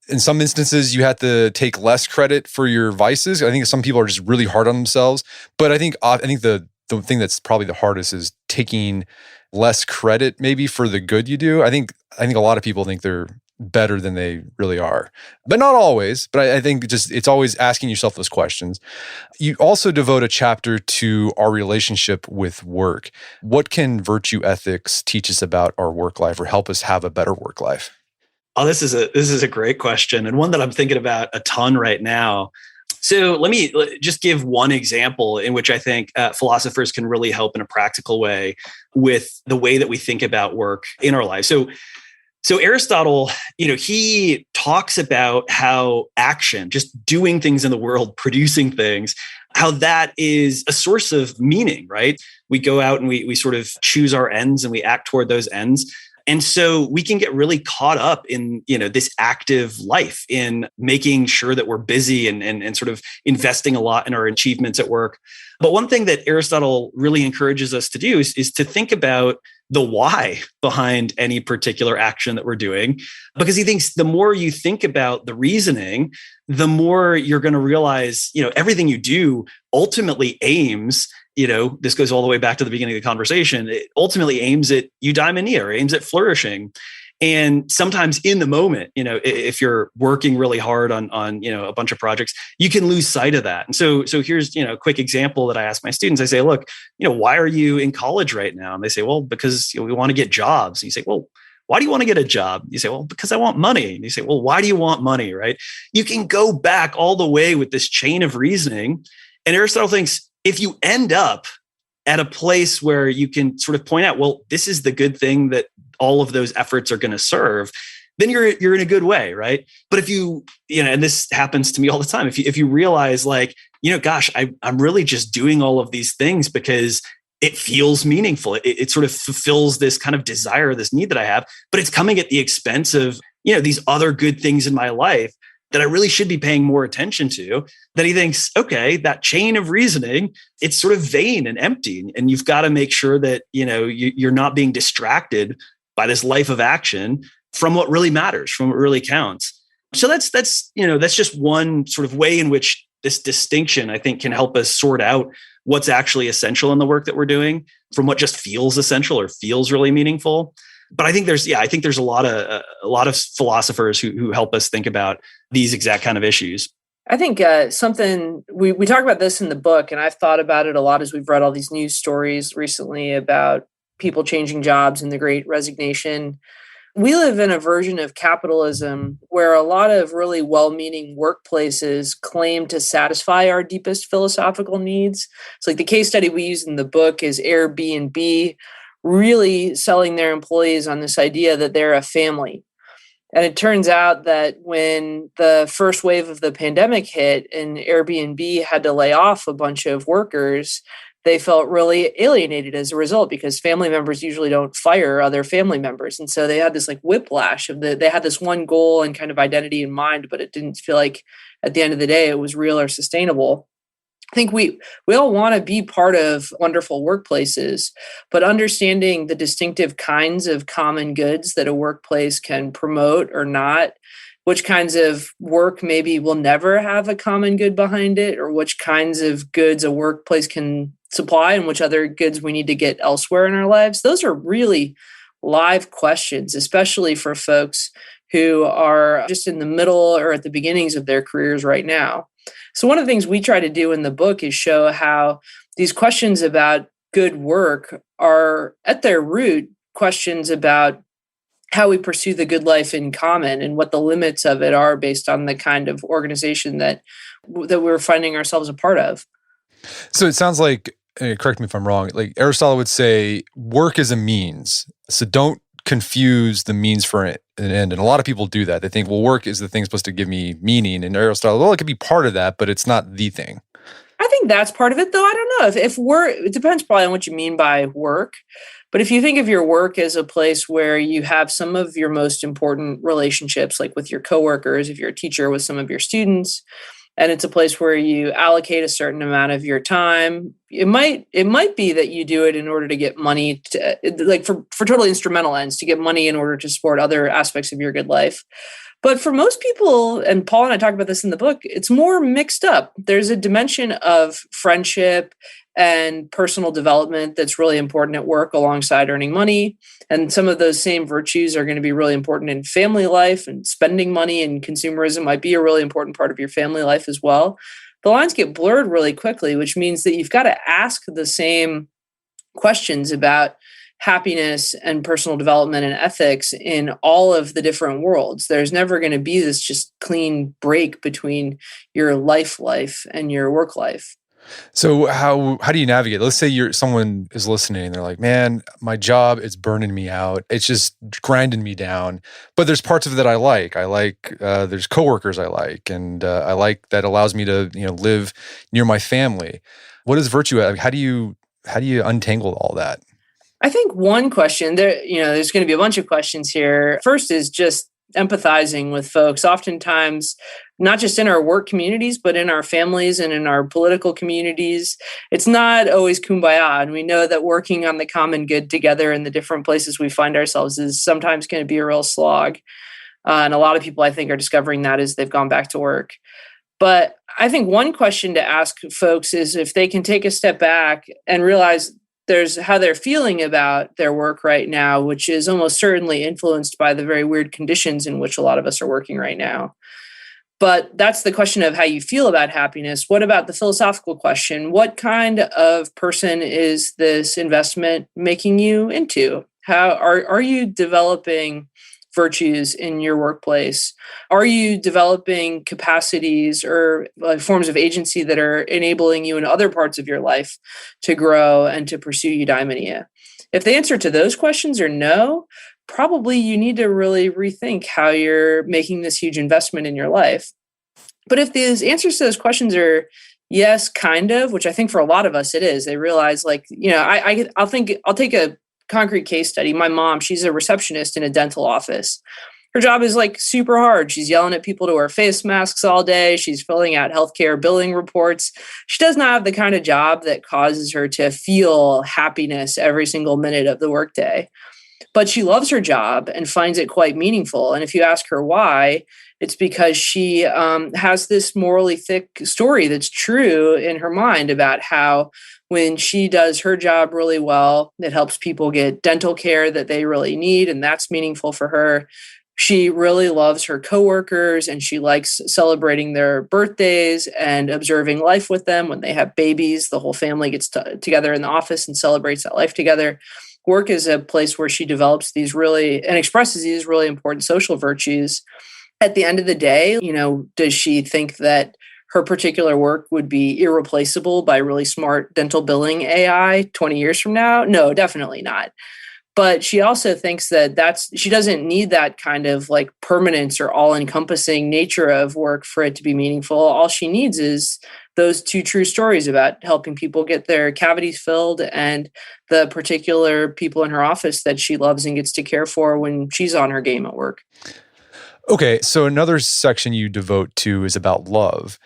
in some instances, you have to take less credit for your vices. I think some people are just really hard on themselves. But I think the thing that's probably the hardest is taking less credit maybe for the good you do. I think a lot of people think they're better than they really are, but not always. But I think it's always asking yourself those questions. You also devote a chapter to our relationship with work. What can virtue ethics teach us about our work life or help us have a better work life? Oh, this is a great question, and one that I'm thinking about a ton right now. So let me just give one example in which I think philosophers can really help in a practical way with the way that we think about work in our lives. So Aristotle, he talks about how action, just doing things in the world, producing things, how that is a source of meaning, right? We go out and we sort of choose our ends and we act toward those ends. And so we can get really caught up in, this active life, in making sure that we're busy and sort of investing a lot in our achievements at work. But one thing that Aristotle really encourages us to do is to think about the why behind any particular action that we're doing, because he thinks the more you think about the reasoning, the more you're going to realize, everything you do ultimately aims, this goes all the way back to the beginning of the conversation. It ultimately aims at eudaimonia, or aims at flourishing. And sometimes in the moment, if you're working really hard on a bunch of projects, you can lose sight of that. And so here's, a quick example that I ask my students. I say, look, why are you in college right now? And they say, well, because we want to get jobs. And you say, well, why do you want to get a job? You say, well, because I want money. And you say, well, why do you want money? Right? You can go back all the way with this chain of reasoning. And Aristotle thinks if you end up at a place where you can sort of point out, well, this is the good thing that all of those efforts are going to serve, then you're in a good way, right? But if you, and this happens to me all the time, if you realize like, gosh, I'm really just doing all of these things because it feels meaningful. It sort of fulfills this kind of desire, this need that I have, but it's coming at the expense of, these other good things in my life that I really should be paying more attention to, then he thinks, okay, that chain of reasoning, it's sort of vain and empty. And you've got to make sure that, you're not being distracted by this life of action from what really matters, from what really counts. So that's just one sort of way in which this distinction, I think, can help us sort out what's actually essential in the work that we're doing from what just feels essential or feels really meaningful. But I think there's a lot of philosophers who help us think about these exact kind of issues. I think something we talk about this in the book, and I've thought about it a lot as we've read all these news stories recently about people changing jobs and the Great Resignation. We live in a version of capitalism where a lot of really well-meaning workplaces claim to satisfy our deepest philosophical needs. So like the case study we use in the book is Airbnb really selling their employees on this idea that they're a family. And it turns out that when the first wave of the pandemic hit and Airbnb had to lay off a bunch of workers, they felt really alienated as a result because family members usually don't fire other family members. And so they had this like whiplash of they had this one goal and kind of identity in mind, but it didn't feel like at the end of the day it was real or sustainable. I think we all want to be part of wonderful workplaces, but understanding the distinctive kinds of common goods that a workplace can promote or not, which kinds of work maybe will never have a common good behind it, or which kinds of goods a workplace can supply and which other goods we need to get elsewhere in our lives. Those are really live questions, especially for folks who are just in the middle or at the beginnings of their careers right now. So one of the things we try to do in the book is show how these questions about good work are at their root questions about how we pursue the good life in common and what the limits of it are based on the kind of organization that we're finding ourselves a part of. So it sounds like, correct me if I'm wrong, like Aristotle would say work is a means. So don't confuse the means for an end. And a lot of people do that. They think, well, work is the thing supposed to give me meaning. And Aristotle, well, it could be part of that, but it's not the thing. I think that's part of it, though. I don't know if work, it depends probably on what you mean by work. But if you think of your work as a place where you have some of your most important relationships, like with your coworkers, if you're a teacher with some of your students, and it's a place where you allocate a certain amount of your time, it might be that you do it in order to get money, like for totally instrumental ends, to get money in order to support other aspects of your good life. But for most people, and Paul and I talk about this in the book, it's more mixed up. There's a dimension of friendship and personal development that's really important at work alongside earning money. And some of those same virtues are going to be really important in family life, and spending money and consumerism might be a really important part of your family life as well. The lines get blurred really quickly, which means that you've got to ask the same questions about happiness and personal development and ethics in all of the different worlds. There's never going to be this just clean break between your life and your work life. So how do you navigate? Let's say someone is listening and they're like, man, my job is burning me out. It's just grinding me down. But there's parts of it that I like. There's coworkers I like, and I like that allows me to live near my family. What is virtue? How do you untangle all that? I think one question there's going to be a bunch of questions here. First is just empathizing with folks. Oftentimes, not just in our work communities, but in our families and in our political communities, it's not always kumbaya. And we know that working on the common good together in the different places we find ourselves is sometimes going to be a real slog. And a lot of people, I think, are discovering that as they've gone back to work. But I think one question to ask folks is if they can take a step back and realize there's how they're feeling about their work right now, which is almost certainly influenced by the very weird conditions in which a lot of us are working right now. But that's the question of how you feel about happiness. What about the philosophical question? What kind of person is this investment making you into? How are you developing virtues in your workplace? Are you developing capacities or forms of agency that are enabling you in other parts of your life to grow and to pursue eudaimonia? If the answer to those questions are no, probably you need to really rethink how you're making this huge investment in your life. But if the answers to those questions are yes, kind of, which I think for a lot of us it is, they realize I'll take a concrete case study. My mom, she's a receptionist in a dental office. Her job is super hard. She's yelling at people to wear face masks all day. She's filling out healthcare billing reports. She does not have the kind of job that causes her to feel happiness every single minute of the workday. But she loves her job and finds it quite meaningful. And if you ask her why, it's because she has this morally thick story that's true in her mind about how when she does her job really well, it helps people get dental care that they really need, and that's meaningful for her. She really loves her coworkers, and she likes celebrating their birthdays and observing life with them. When they have babies, the whole family gets together in the office and celebrates that life together. Work is a place where she develops these really and expresses these really important social virtues. At the end of the day, does she think that her particular work would be irreplaceable by really smart dental billing AI 20 years from now? No, definitely not. But she also thinks that she doesn't need that kind of permanence or all-encompassing nature of work for it to be meaningful. All she needs is those two true stories about helping people get their cavities filled and the particular people in her office that she loves and gets to care for when she's on her game at work. Okay, so another section you devote to is about love.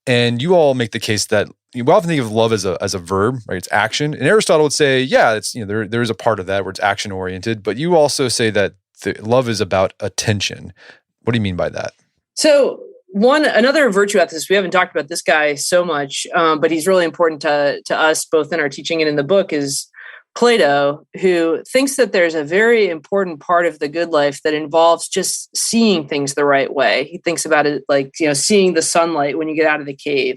And you all make the case that we often think of love as a verb, right? It's action. And Aristotle would say, yeah, it's there is a part of that where it's action oriented, but you also say that love is about attention. What do you mean by that? So another virtue ethicist, we haven't talked about this guy so much, but he's really important to us both in our teaching and in the book, is Plato, who thinks that there's a very important part of the good life that involves just seeing things the right way. He thinks about it seeing the sunlight when you get out of the cave,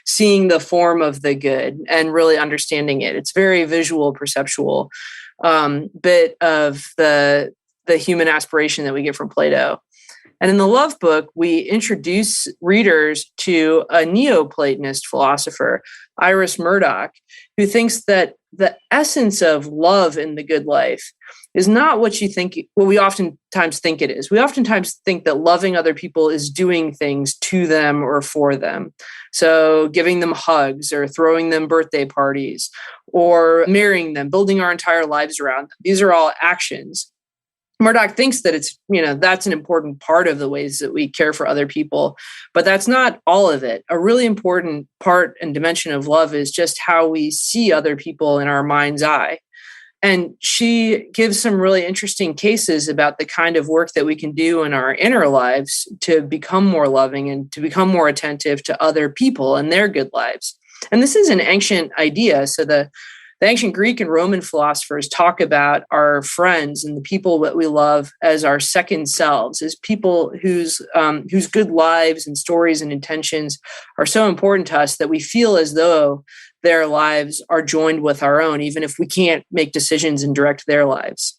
seeing the form of the good and really understanding it. It's very visual, perceptual bit of the human aspiration that we get from Plato. And in the Love book, we introduce readers to a Neoplatonist philosopher, Iris Murdoch, who thinks that the essence of love in the good life is not what we oftentimes think it is. We oftentimes think that loving other people is doing things to them or for them. So giving them hugs or throwing them birthday parties or marrying them, building our entire lives around them. These are all actions. Murdoch thinks that it's, that's an important part of the ways that we care for other people, but that's not all of it. A really important part and dimension of love is just how we see other people in our mind's eye. And she gives some really interesting cases about the kind of work that we can do in our inner lives to become more loving and to become more attentive to other people and their good lives. And this is an ancient idea. So the ancient Greek and Roman philosophers talk about our friends and the people that we love as our second selves, as people whose good lives and stories and intentions are so important to us that we feel as though their lives are joined with our own, even if we can't make decisions and direct their lives.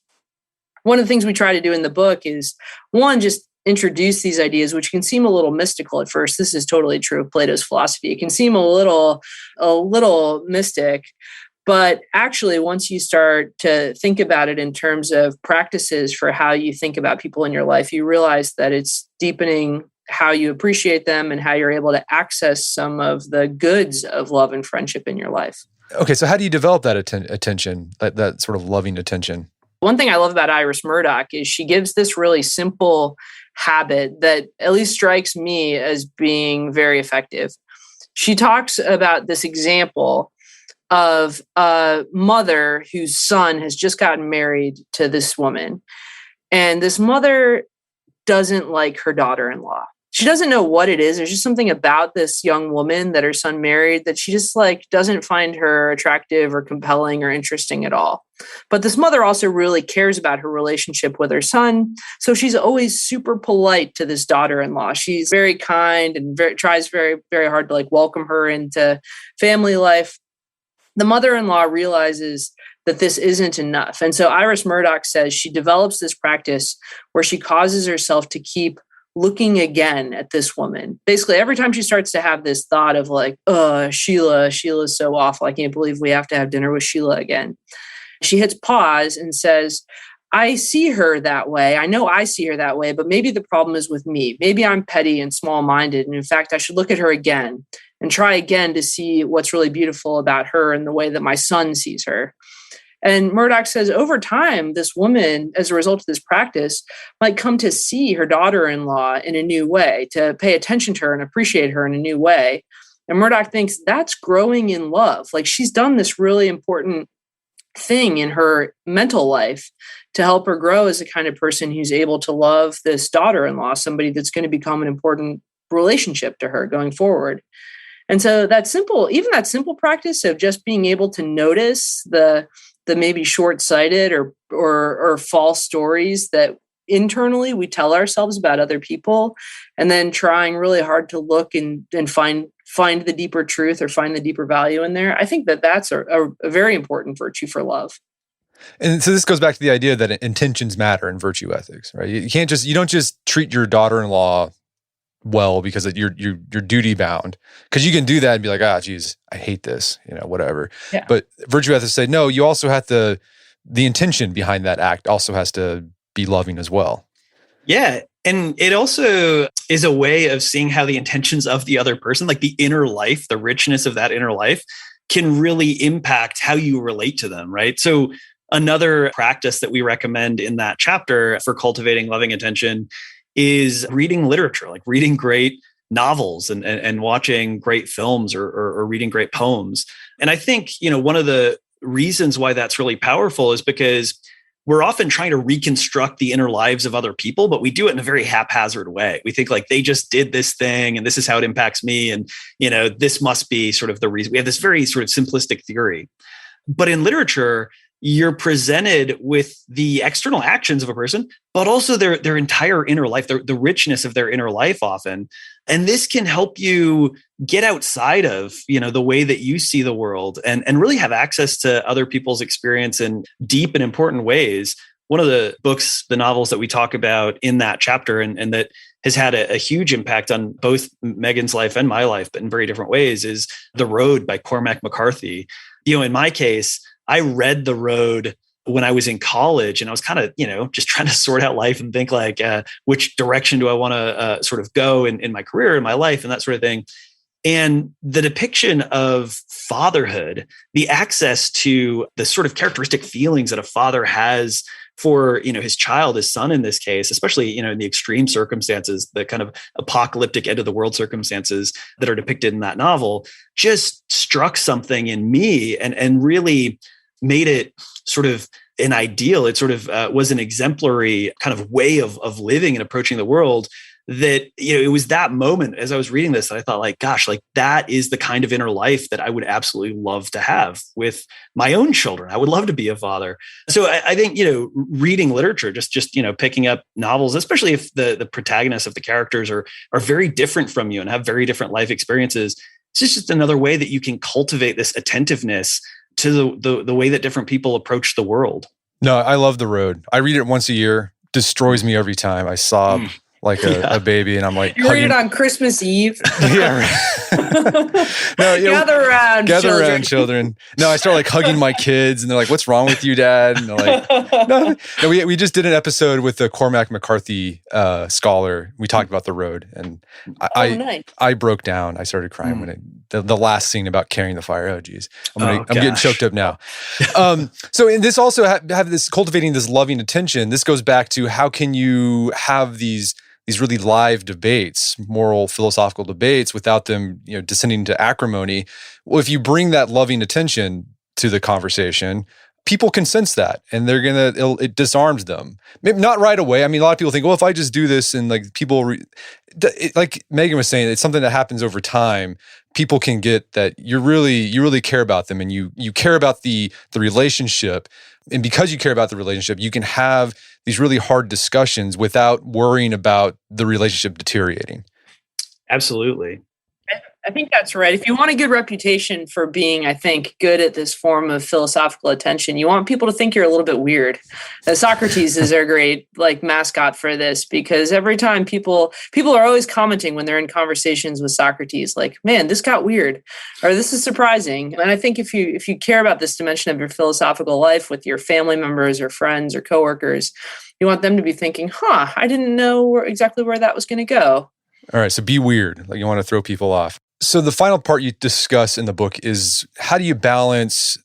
One of the things we try to do in the book is, one, just introduce these ideas, which can seem a little mystical at first. This is totally true of Plato's philosophy. It can seem a little mystic, but actually, once you start to think about it in terms of practices for how you think about people in your life, you realize that it's deepening how you appreciate them and how you're able to access some of the goods of love and friendship in your life. Okay, so how do you develop that attention, that sort of loving attention? One thing I love about Iris Murdoch is she gives this really simple habit that at least strikes me as being very effective. She talks about this example of a mother whose son has just gotten married to this woman. And this mother doesn't like her daughter-in-law. She doesn't know what it is. There's just something about this young woman that her son married that she just doesn't find her attractive or compelling or interesting at all. But this mother also really cares about her relationship with her son. So she's always super polite to this daughter-in-law. She's very kind and tries very, very hard to welcome her into family life. The mother-in-law realizes that this isn't enough. And so Iris Murdoch says she develops this practice where she causes herself to keep looking again at this woman. Basically, every time she starts to have this thought of Sheila's so awful. I can't believe we have to have dinner with Sheila again. She hits pause and says, I see her that way. I know I see her that way, but maybe the problem is with me. Maybe I'm petty and small-minded. And in fact, I should look at her again and try again to see what's really beautiful about her and the way that my son sees her. And Murdoch says over time, this woman, as a result of this practice, might come to see her daughter-in-law in a new way, to pay attention to her and appreciate her in a new way. And Murdoch thinks that's growing in love. She's done this really important thing in her mental life to help her grow as a kind of person who's able to love this daughter-in-law, somebody that's going to become an important relationship to her going forward. And so that simple practice of just being able to notice the maybe short-sighted or false stories that internally we tell ourselves about other people, and then trying really hard to look and find the deeper truth or find the deeper value in there. I think that's a very important virtue for love. And so this goes back to the idea that intentions matter in virtue ethics, right? You don't just treat your daughter-in-law well because you're duty bound, because you can do that and be like, geez, I hate this, whatever. Yeah. But virtue ethics say, no, you also have to, the intention behind that act also has to be loving as well. Yeah. And it also is a way of seeing how the intentions of the other person, like the inner life, the richness of that inner life, can really impact how you relate to them, right? So another practice that we recommend in that chapter for cultivating loving attention is reading literature, like reading great novels and watching great films or reading great poems. And I think, one of the reasons why that's really powerful is because we're often trying to reconstruct the inner lives of other people, but we do it in a very haphazard way. We think they just did this thing and this is how it impacts me. And, this must be sort of the reason. We have this very sort of simplistic theory. But in literature, you're presented with the external actions of a person, but also their entire inner life, the richness of their inner life often. And this can help you get outside of, the way that you see the world and really have access to other people's experience in deep and important ways. One of the books, the novels that we talk about in that chapter and that has had a huge impact on both Meghan's life and my life, but in very different ways, is The Road by Cormac McCarthy. In my case, I read The Road when I was in college, and I was kind of, just trying to sort out life and think which direction do I want to sort of go in my career, in my life, and that sort of thing. And the depiction of fatherhood, the access to the sort of characteristic feelings that a father has for, his child, his son in this case, especially, in the extreme circumstances, the kind of apocalyptic end of the world circumstances that are depicted in that novel, just struck something in me and really made it sort of an ideal. It sort of was an exemplary kind of way of living and approaching the world that, it was that moment as I was reading this that I thought gosh, that is the kind of inner life that I would absolutely love to have with my own children. I would love to be a father. So I think, reading literature, just picking up novels, especially if the protagonists of the characters are very different from you and have very different life experiences, It's just another way that you can cultivate this attentiveness to the way that different people approach the world. No, I love The Road. I read it once a year. Destroys me every time. I sob like a baby, and I'm like, you read it on Christmas Eve. Yeah, right. No, gather around, children. No, I start like hugging my kids, and they're like, "What's wrong with you, Dad?" And they're like, "No." We just did an episode with the Cormac McCarthy scholar. We talked about The Road, and I broke down. I started crying when the last scene about carrying the fire. Oh, geez, I'm getting choked up now. So in this also have this cultivating this loving attention. This goes back to how can you have these really live debates, moral, philosophical debates, without them, descending into acrimony. Well, if you bring that loving attention to the conversation, people can sense that, and it disarms them. Maybe not right away. I mean, a lot of people think, well, if I just do this, and like people, like Meghan was saying, it's something that happens over time. People can get that you really care about them, and you care about the relationship. And because you care about the relationship, you can have these really hard discussions without worrying about the relationship deteriorating. Absolutely. I think that's right. If you want a good reputation for being, I think, good at this form of philosophical attention, you want people to think you're a little bit weird. Socrates is a great mascot for this, because every time people are always commenting when they're in conversations with Socrates, like, man, this got weird, or this is surprising. And I think if you care about this dimension of your philosophical life with your family members or friends or coworkers, you want them to be thinking, I didn't know exactly where that was going to go. All right, so be weird. Like, you want to throw people off. So the final part you discuss in the book is how do you balance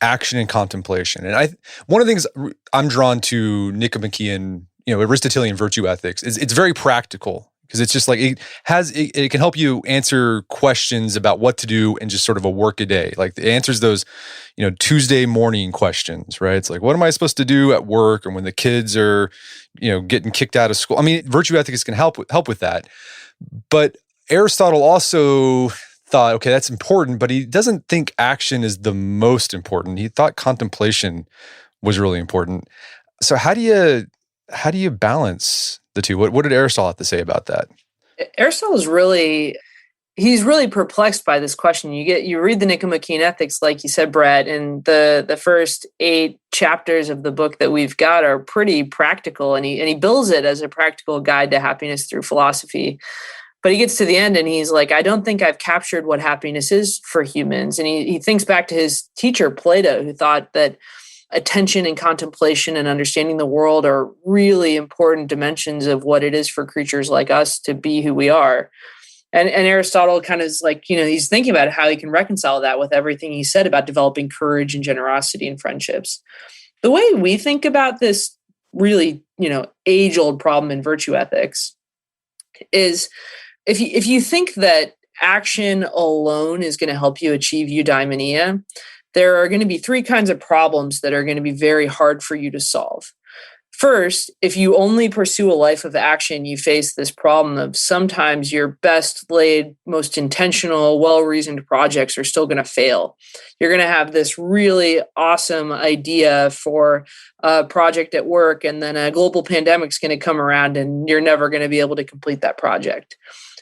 action and contemplation? And one of the things I'm drawn to Nicomachean, Aristotelian virtue ethics is it's very practical, because it's just like it can help you answer questions about what to do in just sort of a work a day. Like, it answers those, Tuesday morning questions, right? It's like, what am I supposed to do at work, or when the kids are, getting kicked out of school? I mean, virtue ethics can help with that. But Aristotle also thought, okay, that's important, but he doesn't think action is the most important. He thought contemplation was really important. So how do you balance the two? What did Aristotle have to say about that? Aristotle is he's really perplexed by this question. You read the Nicomachean Ethics, like you said, Brad, and the first 8 chapters of the book that we've got are pretty practical, and he bills it as a practical guide to happiness through philosophy. But he gets to the end and he's like, I don't think I've captured what happiness is for humans. And he thinks back to his teacher, Plato, who thought that attention and contemplation and understanding the world are really important dimensions of what it is for creatures like us to be who we are. And Aristotle kind of is like, he's thinking about how he can reconcile that with everything he said about developing courage and generosity in friendships. The way we think about this really, age-old problem in virtue ethics is if you think that action alone is going to help you achieve eudaimonia, there are going to be 3 kinds of problems that are going to be very hard for you to solve. First, if you only pursue a life of action, you face this problem of sometimes your best laid, most intentional, well-reasoned projects are still going to fail. You're going to have this really awesome idea for a project at work, and then a global pandemic's going to come around and you're never going to be able to complete that project.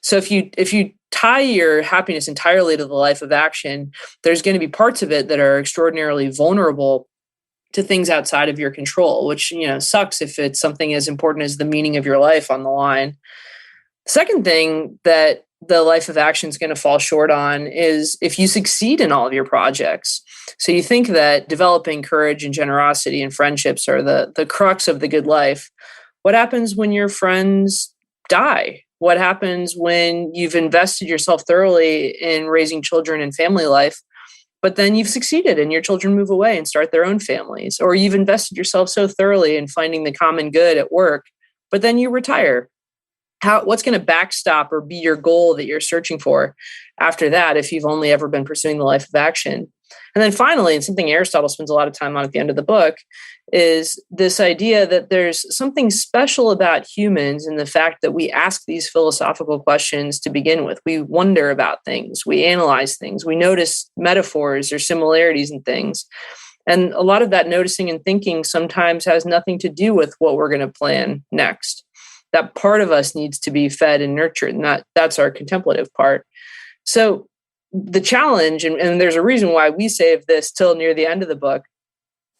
So if you tie your happiness entirely to the life of action, there's going to be parts of it that are extraordinarily vulnerable to things outside of your control, which, sucks if it's something as important as the meaning of your life on the line. The second thing that the life of action is going to fall short on is if you succeed in all of your projects. So you think that developing courage and generosity and friendships are the crux of the good life. What happens when your friends die? What happens when you've invested yourself thoroughly in raising children and family life, but then you've succeeded and your children move away and start their own families? Or you've invested yourself so thoroughly in finding the common good at work, but then you retire? What's going to backstop or be your goal that you're searching for after that if you've only ever been pursuing the life of action? And then finally, and something Aristotle spends a lot of time on at the end of the book, is this idea that there's something special about humans in the fact that we ask these philosophical questions to begin with. We wonder about things, we analyze things, we notice metaphors or similarities in things. And a lot of that noticing and thinking sometimes has nothing to do with what we're going to plan next. That part of us needs to be fed and nurtured, and that's our contemplative part. So the challenge, and there's a reason why we save this till near the end of the book,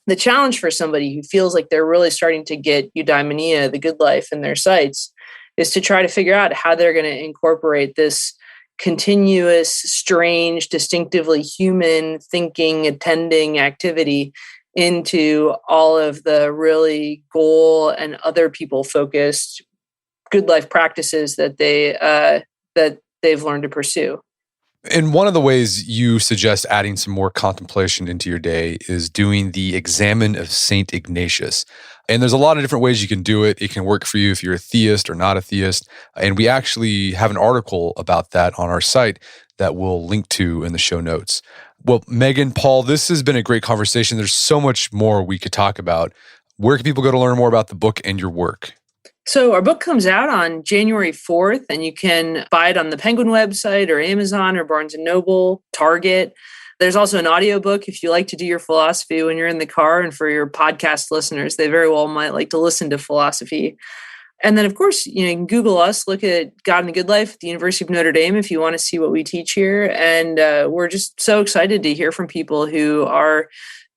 the challenge for somebody who feels like they're really starting to get eudaimonia, the good life, in their sights, is to try to figure out how they're going to incorporate this continuous, strange, distinctively human thinking, attending activity into all of the really goal and other people focused good life practices that they've learned to pursue. And one of the ways you suggest adding some more contemplation into your day is doing the Examen of St. Ignatius. And there's a lot of different ways you can do it. It can work for you if you're a theist or not a theist. And we actually have an article about that on our site that we'll link to in the show notes. Well, Meghan, Paul, this has been a great conversation. There's so much more we could talk about. Where can people go to learn more about the book and your work? So our book comes out on January 4th, and you can buy it on the Penguin website or Amazon or Barnes & Noble, Target. There's also an audiobook if you like to do your philosophy when you're in the car, and for your podcast listeners, they very well might like to listen to philosophy. And then, of course, you can Google us, look at God and the Good Life at the University of Notre Dame if you want to see what we teach here. And we're just so excited to hear from people who are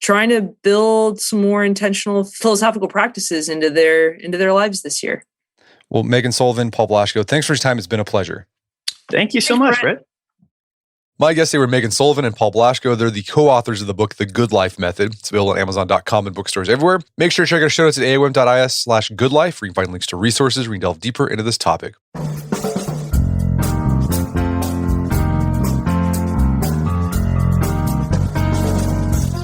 trying to build some more intentional philosophical practices into their lives this year. Well, Meghan Sullivan, Paul Blaschko, thanks for your time. It's been a pleasure. Thank you so much, Brett. My guests today were Meghan Sullivan and Paul Blaschko. They're the co-authors of the book, The Good Life Method. It's available on Amazon.com and bookstores everywhere. Make sure to check out our show notes at aom.is/goodlife, where you can find links to resources where you can delve deeper into this topic.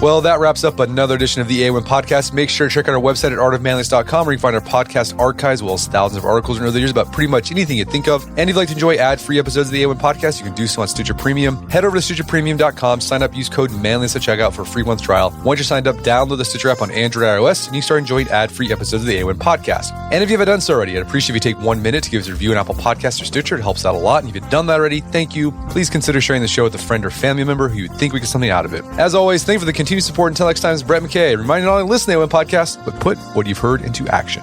Well, that wraps up another edition of the AOM podcast. Make sure to check out our website at artofmanliness.com, where you can find our podcast archives, as well as thousands of articles and other years about pretty much anything you think of. And if you'd like to enjoy ad-free episodes of the AOM podcast, you can do so on Stitcher Premium. Head over to StitcherPremium.com, sign up, use code manliness at checkout for a free month trial. Once you're signed up, download the Stitcher app on Android or iOS, and you can start enjoying ad-free episodes of the AOM podcast. And if you haven't done so already, I'd appreciate if you take 1 minute to give us a review on Apple Podcasts or Stitcher. It helps out a lot. And if you've done that already, thank you. Please consider sharing the show with a friend or family member who you think we get something out of it. As always, thank you for the continued support. Until next time, it's Brett McKay, reminding you not only to listen to the AOM podcast, but put what you've heard into action.